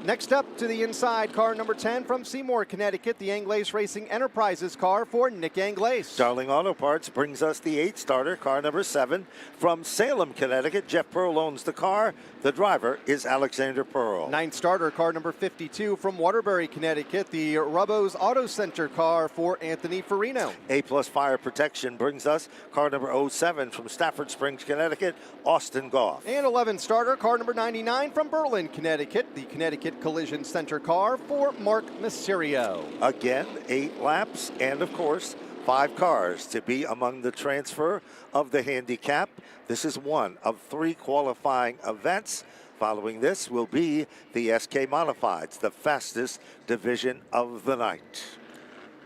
Next up to the inside, car number 10 from Seymour, Connecticut, the Anglace Racing Enterprises car for Nick Anglace. Darling Auto Parts brings us the 8-starter, car number 7 from Salem, Connecticut. Jeff Pearl owns the car. The driver is Alexander Pearl. 9th starter, car number 52 from Waterbury, Connecticut, the Rubbo's Auto Center car for Anthony Farino. A-plus Fire Protection brings us car number 07 from Stafford Springs, Connecticut, Austin Goff. And 11th starter, car number 99 from Berlin, Connecticut, the Connecticut Collision Center car for Mark Mysterio. Again, 8 laps and, of course, 5 cars to be among the transfer of the handicap. This is one of 3 qualifying events. Following this will be the SK Modifieds, the fastest division of the night.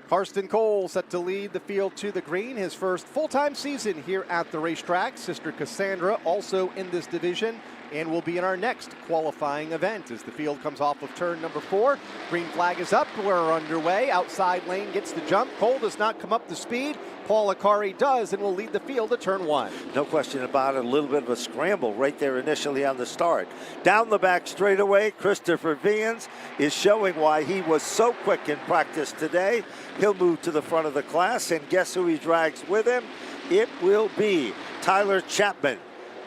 Karsten Cole set to lead the field to the green, his first full-time season here at the racetrack. Sister Cassandra also in this division and will be in our next qualifying event as the field comes off of turn number 4. Green flag is up, we're underway. Outside lane gets the jump. Cole does not come up to speed. Paul Akari does and will lead the field to turn 1. No question about it, a little bit of a scramble right there initially on the start. Down the back straightaway, Christopher Vians is showing why he was so quick in practice today. He'll move to the front of the class, and guess who he drags with him? It will be Tyler Chapman.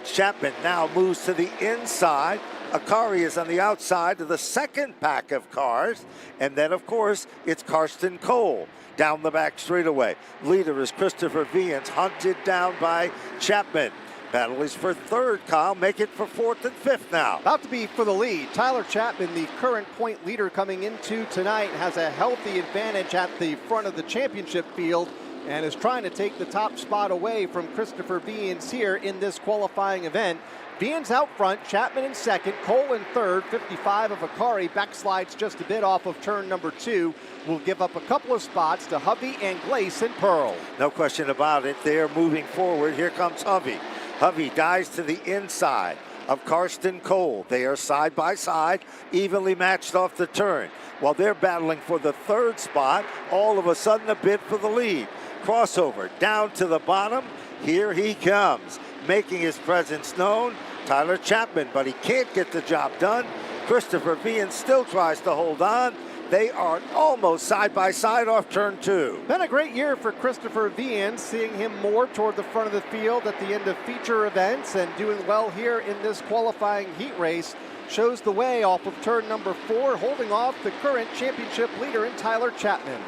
Chapman now moves to the inside. Akari is on the outside of the second pack of cars. And then, of course, it's Karsten Cole down the back straightaway. Leader is Christopher Vians, hunted down by Chapman. Battle is for 3rd, Kyle. Make it for 4th and 5th now. About to be for the lead. Tyler Chapman, the current point leader coming into tonight, has a healthy advantage at the front of the championship field and is trying to take the top spot away from Christopher Vians here in this qualifying event. Vians out front, Chapman in 2nd, Cole in 3rd, 55 of Akari backslides just a bit off of turn number 2. Will give up a couple of spots to Hovey and Glace and Pearl. No question about it. They're moving forward. Here comes Hovey. Hovey dives to the inside of Karsten Cole. They are side by side, evenly matched off the turn. While they're battling for the 3rd spot, all of a sudden a bid for the lead. Crossover down to the bottom. Here he comes, making his presence known. Tyler Chapman, but he can't get the job done. Christopher Vian still tries to hold on. They are almost side by side off turn 2. Been a great year for Christopher Vian, seeing him more toward the front of the field at the end of feature events and doing well here in this qualifying heat race. Shows the way off of turn number 4, holding off the current championship leader in Tyler Chapman.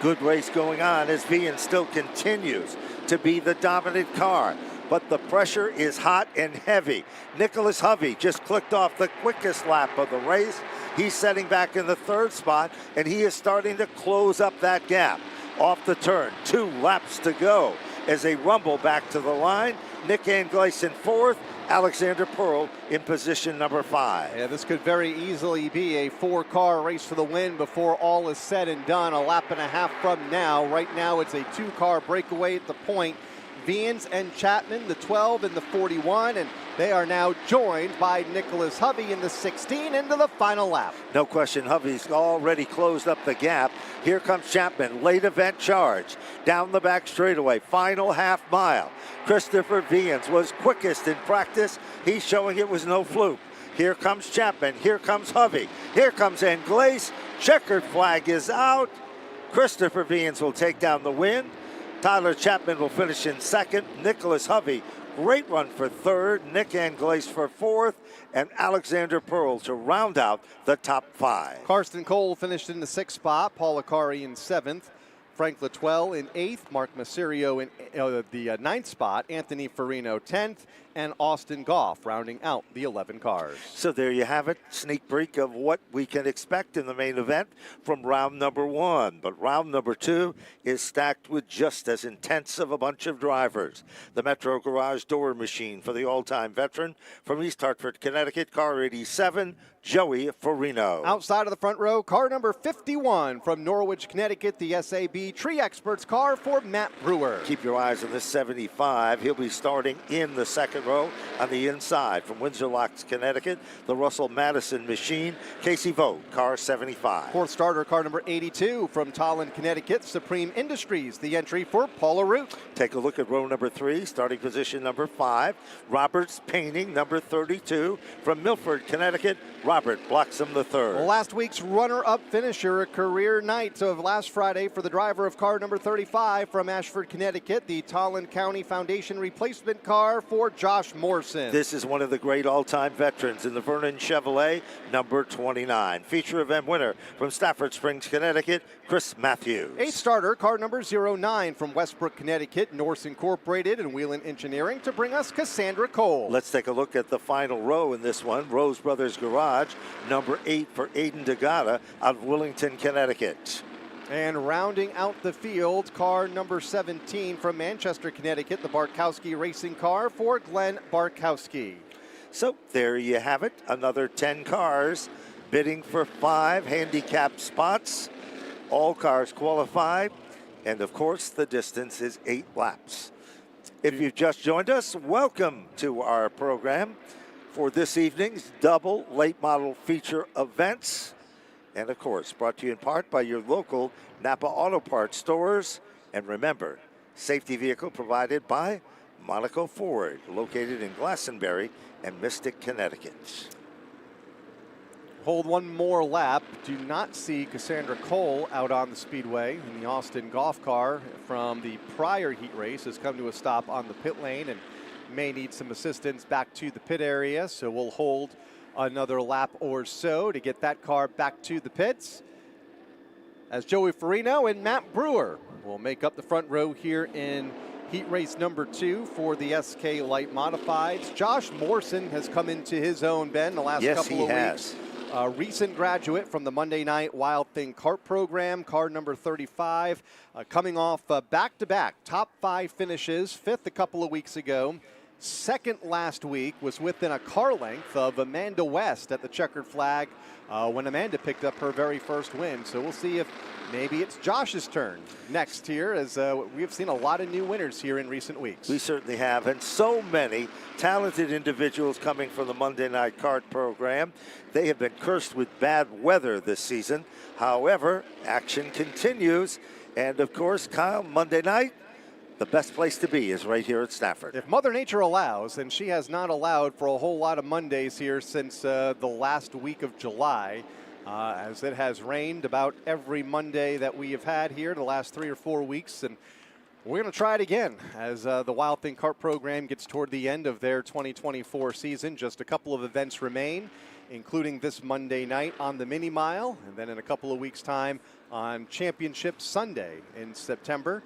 Good race going on as Vian still continues to be the dominant car. But the pressure is hot and heavy. Nicholas Hovey just clicked off the quickest lap of the race. He's setting back in the 3rd spot, and he is starting to close up that gap. Off the turn, 2 laps to go as they rumble back to the line. Nick Anglace in 4th, Alexander Pearl in position number 5. Yeah, this could very easily be a 4-car race for the win before all is said and done. A lap and a half from now. Right now, it's a 2-car breakaway at the point. Vians and Chapman, the 12 and the 41, and they are now joined by Nicholas Hovey in the 16 into the final lap. No question, Hovey's already closed up the gap. Here comes Chapman, late event charge. Down the back straightaway, final half mile. Christopher Vians was quickest in practice. He's showing it was no fluke. Here comes Chapman, here comes Hovey, here comes Anglace. Checkered flag is out. Christopher Vians will take down the win. Tyler Chapman will finish in 2nd. Nicholas Hovey, great run for 3rd. Nick Anglace for 4th. And Alexander Pearl to round out the top 5. Karsten Cole finished in the 6th spot. Paul Akari in 7th. Frank Latwell in 8th. Mark Mysterio in the 9th spot. Anthony Farino 10th. And Austin Goff rounding out the 11 cars. So there you have it, sneak peek of what we can expect in the main event from round number 1. But round number 2 is stacked with just as intense of a bunch of drivers. The Metro Garage Door Machine for the all-time veteran from East Hartford, Connecticut, car 87, Joey Farino. Outside of the front row, car number 51 from Norwich, Connecticut, the SAB Tree Experts car for Matt Brewer. Keep your eyes on this 75. He'll be starting in the 2nd second row on the inside. From Windsor Locks, Connecticut, the Russell Madison machine, Casey Vogt, car 75. Fourth starter, car number 82 from Tolland, Connecticut, Supreme Industries, the entry for Paula Root. Take a look at row number 3, starting position number 5, Roberts Painting, number 32, from Milford, Connecticut, Robert Bloxham III. Last week's runner-up finisher, a career night of last Friday for the driver of car number 35 from Ashford, Connecticut, the Tolland County Foundation replacement car for Josh Morrison. This is one of the great all-time veterans in the Vernon Chevrolet, number 29. Feature event winner from Stafford Springs, Connecticut, Chris Matthews. Eighth starter, car number 09 from Westbrook, Connecticut, Norse Incorporated and Wheelan Engineering to bring us Cassandra Cole. Let's take a look at the final row in this one. Rose Brothers Garage, number 8 for Aiden DeGata out of Willington, Connecticut. And rounding out the field, car number 17 from Manchester, Connecticut, the Barkowski racing car for Glenn Barkowski. So there you have it, another 10 cars bidding for 5 handicap spots. All cars qualified, and of course the distance is 8 laps. If you've just joined us, welcome to our program for this evening's double late model feature events. And of course, brought to you in part by your local Napa Auto Parts stores. And remember, safety vehicle provided by Monaco Ford, located in Glastonbury and Mystic, Connecticut. Hold one more lap. Do not see Cassandra Cole out on the speedway. In the Austin golf car from the prior heat race has come to a stop on the pit lane and may need some assistance back to the pit area. So we'll hold another lap or so to get that car back to the pits, as Joey Farino and Matt Brewer will make up the front row here in heat race number 2 for the SK Light Modifieds. Josh Morrison has come into his own, Ben, the last couple of weeks. A recent graduate from the Monday Night Wild Thing kart program, car number 35, coming off back-to-back top 5 finishes, 5th a couple of weeks ago. Second last week, was within a car length of Amanda West at the checkered flag when Amanda picked up her very first win. So we'll see if maybe it's Josh's turn next here, as we've seen a lot of new winners here in recent weeks. We certainly have, and so many talented individuals coming from the Monday Night Kart program. They have been cursed with bad weather this season. However, action continues. And of course, Kyle, Monday night, the best place to be is right here at Stafford. If Mother Nature allows, and she has not allowed for a whole lot of Mondays here since the last week of July, as it has rained about every Monday that we have had here the last 3 or 4 weeks. And we're going to try it again as the Wild Thing Kart program gets toward the end of their 2024 season. Just a couple of events remain, including this Monday night on the Mini Mile, and then in a couple of weeks' time on Championship Sunday in September.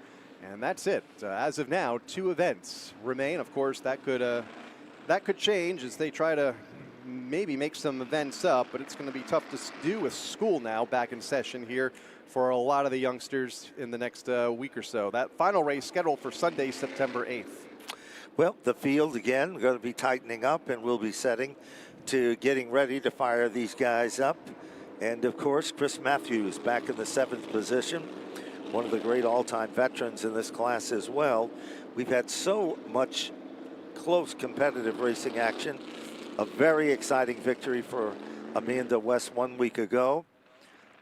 And that's it. As of now, 2 events remain. Of course, that could change as they try to maybe make some events up, but it's going to be tough to do with school now back in session here for a lot of the youngsters in the next week or so. That final race scheduled for Sunday, September 8th. Well, the field, again, going to be tightening up, and we'll be setting to getting ready to fire these guys up. And, of course, Chris Matthews back in the 7th position. One of the great all-time veterans in this class as well. We've had so much close competitive racing action. A very exciting victory for Amanda West 1 week ago.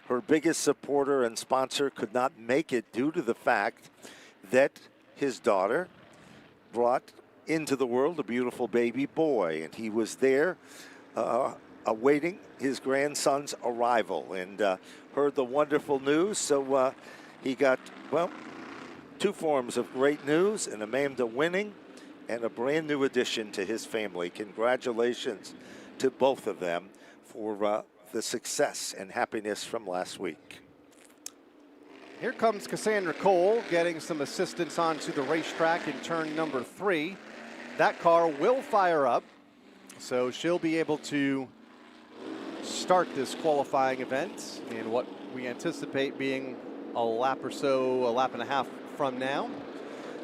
Her biggest supporter and sponsor could not make it due to the fact that his daughter brought into the world a beautiful baby boy, and he was there awaiting his grandson's arrival, and heard the wonderful news. So he got, well, 2 forms of great news, and Amanda winning and a brand new addition to his family. Congratulations to both of them for the success and happiness from last week. Here comes Cassandra Cole getting some assistance onto the racetrack in turn number 3. That car will fire up, so she'll be able to start this qualifying event in what we anticipate being a lap or so, a lap and a half from now.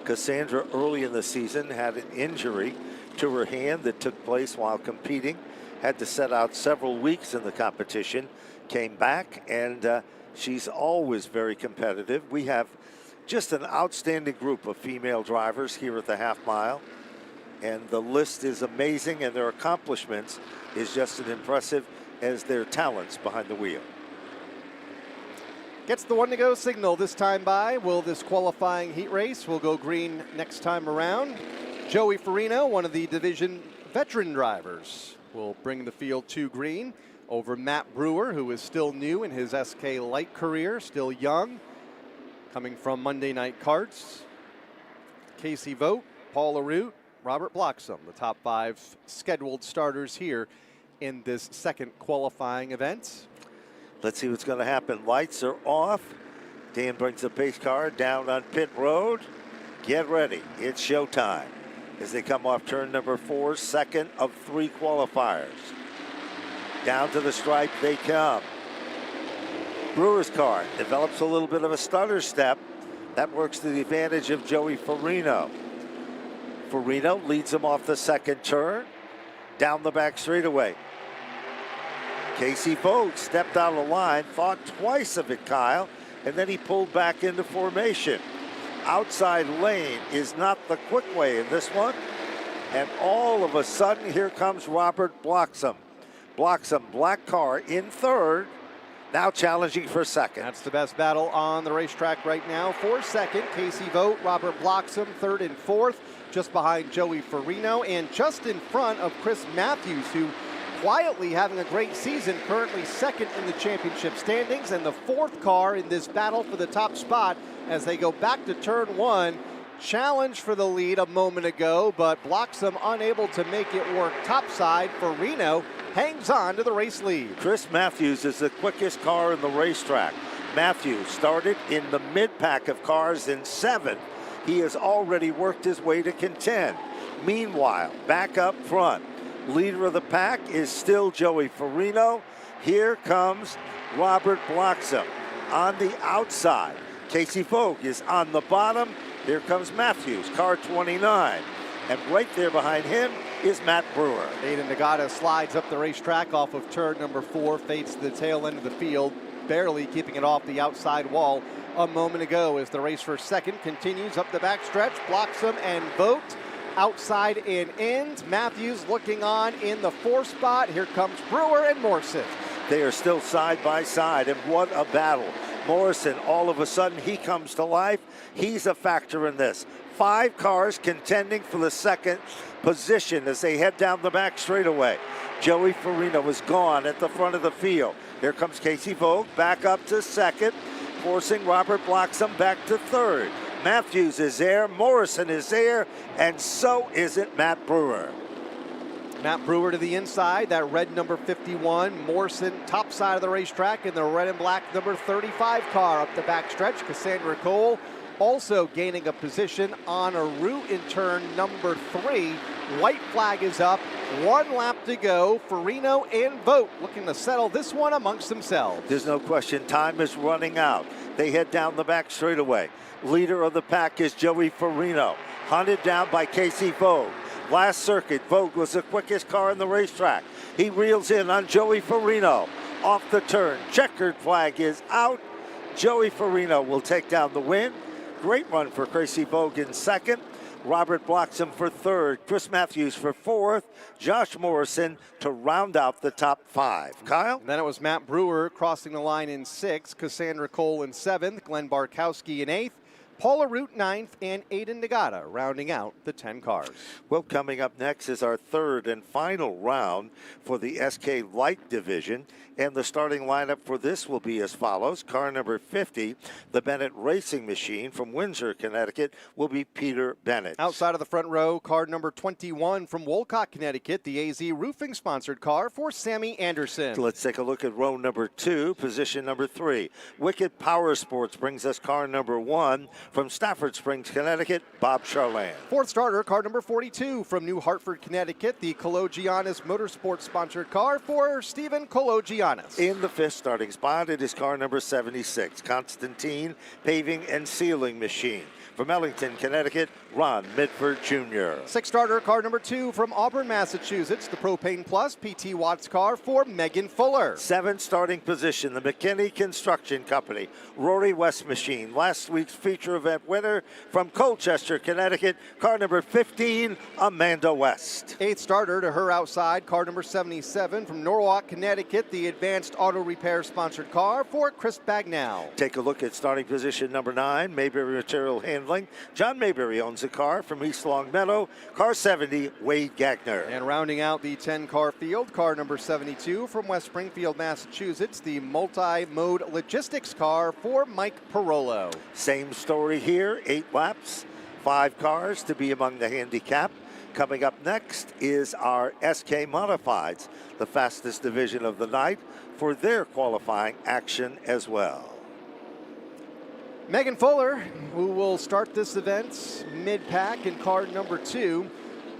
Cassandra early in the season had an injury to her hand that took place while competing. Had to set out several weeks in the competition, came back, and she's always very competitive. We have just an outstanding group of female drivers here at the half mile. And the list is amazing, and their accomplishments is just as impressive as their talents behind the wheel. Gets the 1 to go signal this time by. Will this qualifying heat race will go green next time around? Joey Farino, one of the division veteran drivers, will bring the field to green over Matt Brewer, who is still new in his SK Light career, still young, coming from Monday Night Karts. Casey Vogt, Paul Aroot, Robert Bloxham, the top 5 scheduled starters here in this second qualifying event. Let's see what's going to happen. Lights are off. Dan brings the pace car down on pit road. Get ready. It's showtime as they come off turn number 4, second of 3 qualifiers. Down to the stripe they come. Brewer's car develops a little bit of a stutter step. That works to the advantage of Joey Farino. Farino leads him off the second turn. Down the back straightaway. Casey Vogt stepped out of line, thought twice of it, Kyle, and then he pulled back into formation. Outside lane is not the quick way in this one. And all of a sudden, here comes Robert Bloxham. Bloxham, black car in third, now challenging for second. That's the best battle on the racetrack right now. For second, Casey Vogt, Robert Bloxham, third and fourth, just behind Joey Farino, and just in front of Chris Matthews, who quietly having a great season, currently second in the championship standings, and the 4th car in this battle for the top spot as they go back to turn 1. Challenge for the lead a moment ago, but Bloxham unable to make it work topside. Farino hangs on to the race lead. Chris Matthews is the quickest car in the racetrack. Matthews started in the mid-pack of cars in 7th. He has already worked his way to contend. Meanwhile, back up front, leader of the pack is still Joey Farino. Here comes Robert Bloxham on the outside. Casey Vogt is on the bottom. Here comes Matthews, car 29. And right there behind him is Matt Brewer. Aiden Nagata slides up the racetrack off of turn number 4, fades to the tail end of the field, barely keeping it off the outside wall a moment ago as the race for second continues up the backstretch. Bloxham and Vogt outside and end. Matthews looking on in the 4th spot. Here comes Brewer and Morrison. They are still side by side, and what a battle. Morrison, all of a sudden, he comes to life. He's a factor in this. 5 cars contending for the second position as they head down the back straightaway. Joey Farino is gone at the front of the field. Here comes Casey Vogt back up to second, forcing Robert Bloxham back to third. Matthews is there, Morrison is there, and so is it Matt Brewer. Matt Brewer to the inside, that red number 51. Morrison top side of the racetrack in the red and black number 35 car up the backstretch. Cassandra Cole also gaining a position on a route in turn number 3. White flag is up, 1 lap to go. Farino and Vogt looking to settle this one amongst themselves. There's no question, time is running out. They head down the back straightaway. Leader of the pack is Joey Farino, hunted down by Casey Vogt. Last circuit, Vogt was the quickest car in the racetrack. He reels in on Joey Farino. Off the turn, checkered flag is out. Joey Farino will take down the win. Great run for Casey Vogt in second. Robert Bloxham for third. Chris Matthews for fourth. Josh Morrison to round out the top 5. Kyle? And then it was Matt Brewer crossing the line in 6th. Cassandra Cole in 7th. Glenn Barkowski in 8th. Paula Root 9th, and Aiden Nagata rounding out the 10 cars. Well, coming up next is our third and final round for the SK Light Division. And the starting lineup for this will be as follows. Car number 50, the Bennett Racing Machine from Windsor, Connecticut, will be Peter Bennett. Outside of the front row, car number 21 from Wolcott, Connecticut, the AZ Roofing sponsored car for Sammy Anderson. Let's take a look at row number 2, position number 3. Wicked Power Sports brings us car number 1 from Stafford Springs, Connecticut, Bob Charland. Fourth starter, car number 42 from New Hartford, Connecticut, the Kologianis Motorsports sponsored car for Stephen Kologianis. In the 5th starting spot, it is car number 76, Constantine Paving and Sealing Machine From Ellington, Connecticut, Ron Midford Jr. 6-starter car number 2 from Auburn, Massachusetts, the Propane Plus PT Watts car for Megan Fuller. 7 starting position, the McKinney Construction Company, Rory West Machine, last week's feature event winner from Colchester, Connecticut, car number 15, Amanda West. 8th starter to her outside, car number 77 from Norwalk, Connecticut, the Advanced Auto Repair sponsored car for Chris Bagnall. Take a look at starting position number 9, Mayberry Material Handling. John Mayberry owns a car from East Longmeadow, car 70, Wade Gagner. And rounding out the 10-car field, car number 72 from West Springfield, Massachusetts, the multi-mode logistics car for Mike Parolo. Same story here, 8 laps, 5 cars to be among the handicap. Coming up next is our SK Modifieds, the fastest division of the night, for their qualifying action as well. Megan Fuller, who will start this event mid-pack in car number 2,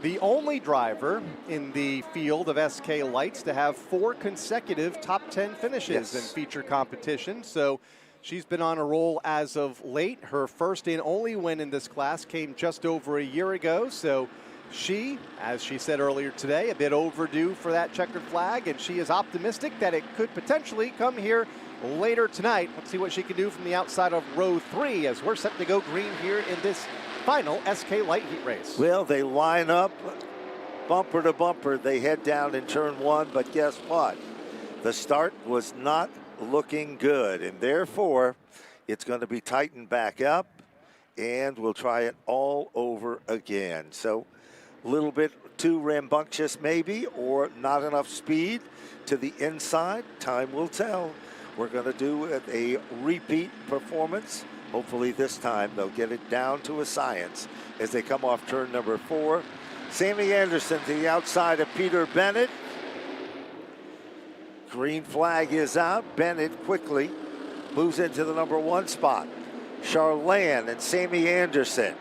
the only driver in the field of SK Lights to have 4 consecutive top 10 finishes in feature competition. So she's been on a roll as of late. Her first and only win in this class came just over a year ago. So she, as she said earlier today, a bit overdue for that checkered flag, and she is optimistic that it could potentially come here later tonight. Let's see what she can do from the outside of row 3 as we're set to go green here in this final SK Light Heat race. Well, they line up bumper to bumper. They head down in turn 1, but guess what? The start was not looking good, and therefore it's going to be tightened back up, and we'll try it all over again. So a little bit too rambunctious maybe, or not enough speed to the inside. Time will tell. We're going to do a repeat performance. Hopefully this time they'll get it down to a science as they come off turn number 4. Sammy Anderson to the outside of Peter Bennett. Green flag is out. Bennett quickly moves into the number 1 spot. Charlene and Sammy Anderson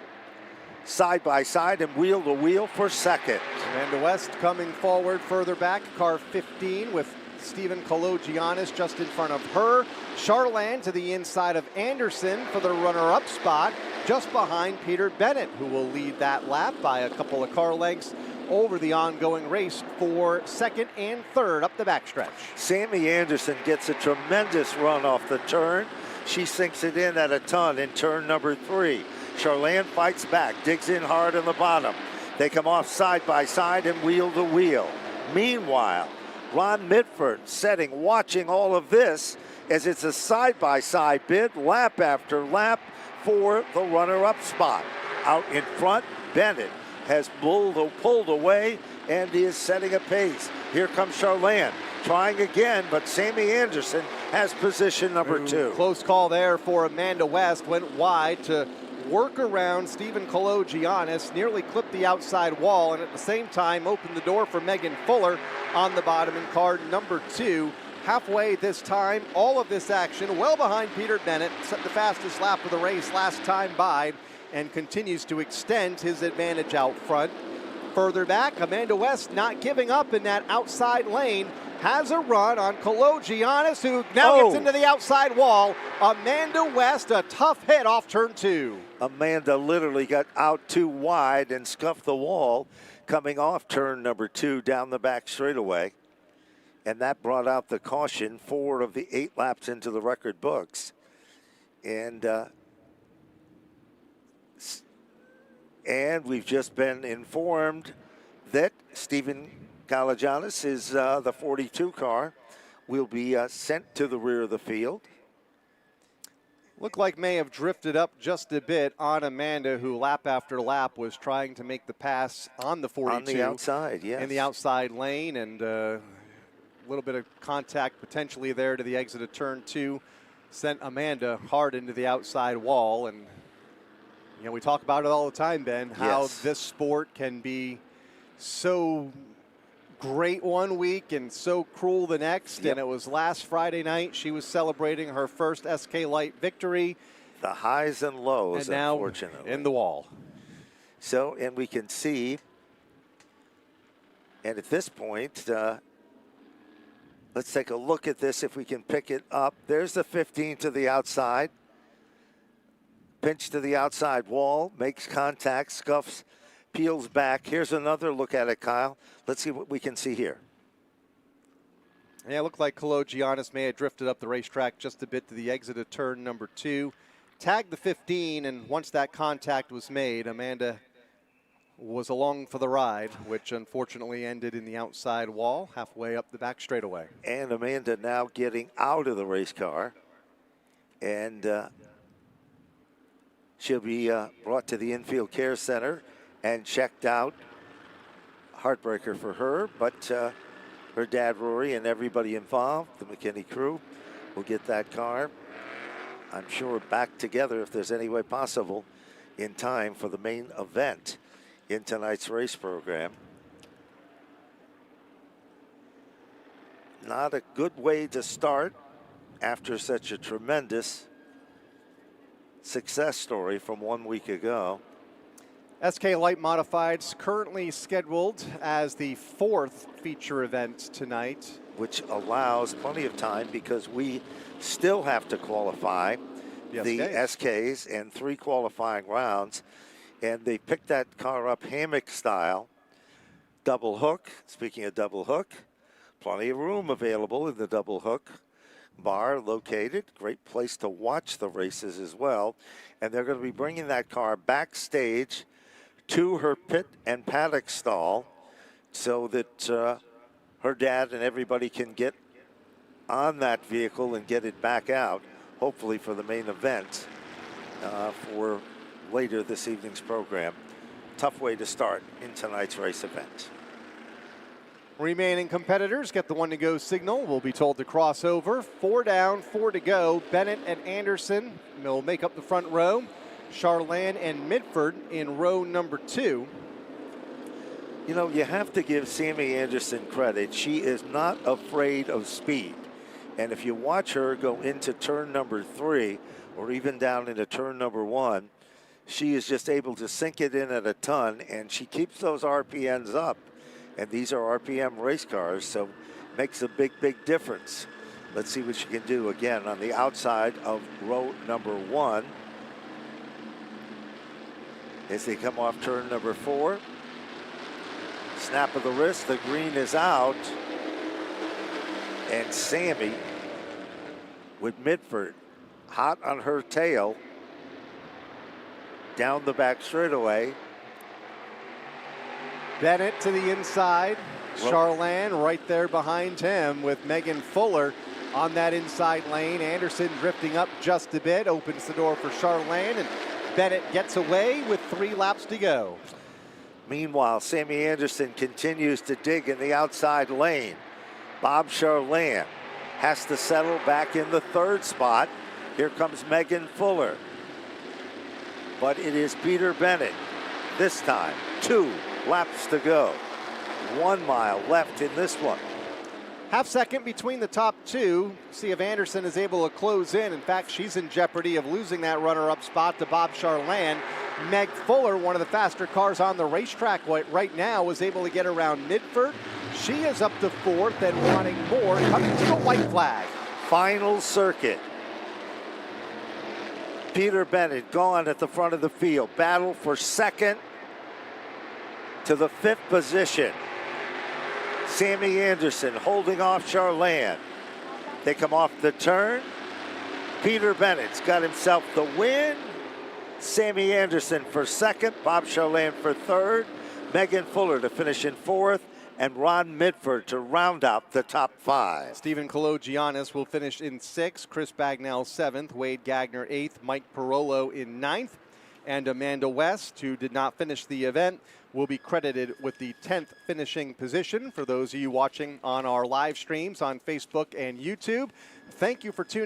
side by side and wheel to wheel for second. Amanda West coming forward further back, car 15 with Stephen Kologiannis just in front of her. Charlene to the inside of Anderson for the runner-up spot, just behind Peter Bennett, who will lead that lap by a couple of car lengths over the ongoing race for second and third up the backstretch. Sammy Anderson gets a tremendous run off the turn. She sinks it in at a ton in turn number 3. Charlene fights back, digs in hard on the bottom. They come off side by side and wheel to wheel. Meanwhile, Ron Midford setting, watching all of this as it's a side-by-side bid, lap after lap for the runner-up spot. Out in front, Bennett has pulled away and is setting a pace. Here comes Charlene, trying again, but Sammy Anderson has position number 2. Close call there for Amanda West, went wide to work around Stephen Kologiannis, nearly clipped the outside wall, and at the same time opened the door for Megan Fuller on the bottom in car number 2. Halfway this time, all of this action well behind Peter Bennett, set the fastest lap of the race last time by, and continues to extend his advantage out front. Further back, Amanda West not giving up in that outside lane, has a run on Kologiannis, who now gets into the outside wall. Amanda West, a tough hit off turn 2. Amanda literally got out too wide and scuffed the wall coming off turn number 2 down the back straightaway. And that brought out the caution, 4 of the 8 laps into the record books. And we've just been informed that Stephen Kologiannis is the 42 car, will be sent to the rear of the field. Looked like may have drifted up just a bit on Amanda, who lap after lap was trying to make the pass on the 42. On the outside, yes. In the outside lane, and a little bit of contact potentially there to the exit of turn 2 sent Amanda hard into the outside wall. And you know, we talk about it all the time, Ben, how this sport can be so great one week and so cruel the next. And it was last Friday night she was celebrating her first SK Light victory. The highs and lows, and now unfortunately. In the wall. So, and we can see, and at this point, let's take a look at this if we can pick it up. There's the 15 to the outside. Pinch to the outside wall, makes contact, scuffs, peels back. Here's another look at it, Kyle. Let's see what we can see here. Yeah, it looked like Kalogiannis may have drifted up the racetrack just a bit to the exit of turn number 2. Tagged the 15, and once that contact was made, Amanda was along for the ride, which unfortunately ended in the outside wall halfway up the back straightaway. And Amanda now getting out of the race car. And she'll be brought to the infield care center and checked out. Heartbreaker for her, but her dad, Rory, and everybody involved, the McKinney crew, will get that car, I'm sure, back together if there's any way possible in time for the main event in tonight's race program. Not a good way to start after such a tremendous success story from 1 week ago. SK Light Modifieds currently scheduled as the 4th feature event tonight. Which allows plenty of time because we still have to qualify the SKs and 3 qualifying rounds. And they picked that car up hammock style, double hook. Speaking of double hook, plenty of room available in the double hook bar located. Great place to watch the races as well. And they're going to be bringing that car backstage to her pit and paddock stall so that her dad and everybody can get on that vehicle and get it back out, hopefully for the main event for later this evening's program. Tough way to start in tonight's race event. Remaining competitors get the 1-to-go signal. We'll be told to cross over. 4 down, 4 to go. Bennett and Anderson will make up the front row. Charland and Midford in row number 2. You know, you have to give Sammy Anderson credit. She is not afraid of speed. And if you watch her go into turn number 3 or even down into turn number 1, she is just able to sink it in at a ton, and she keeps those RPMs up. And these are RPM race cars, so makes a big, big difference. Let's see what she can do again on the outside of row number 1. As they come off turn number 4. Snap of the wrist, the green is out. And Sammy with Midford hot on her tail down the back straightaway. Bennett to the inside. Charland right there behind him with Megan Fuller on that inside lane. Anderson drifting up just a bit, opens the door for Charland, and Bennett gets away with 3 laps to go. Meanwhile, Sammy Anderson continues to dig in the outside lane. Bob Charland has to settle back in the 3rd spot. Here comes Megan Fuller. But it is Peter Bennett this time. 2 laps to go. 1 mile left in this one. Half second between the top 2. See if Anderson is able to close in. In fact, she's in jeopardy of losing that runner-up spot to Bob Charland. Meg Fuller, one of the faster cars on the racetrack right now, was able to get around Midford. She is up to 4th and wanting more, coming to the white flag. Final circuit. Peter Bennett gone at the front of the field. Battle for 2nd to the 5th position. Sammy Anderson holding off Charland. They come off the turn. Peter Bennett's got himself the win. Sammy Anderson for 2nd. Bob Charland for 3rd. Megan Fuller to finish in 4th. And Ron Midford to round out the top 5. Stephen Kalogiannis will finish in 6th. Chris Bagnell 7th. Wade Gagner 8th. Mike Parolo in 9th. And Amanda West, who did not finish the event, will be credited with the 10th finishing position. For those of you watching on our live streams on Facebook and YouTube, thank you for tuning in.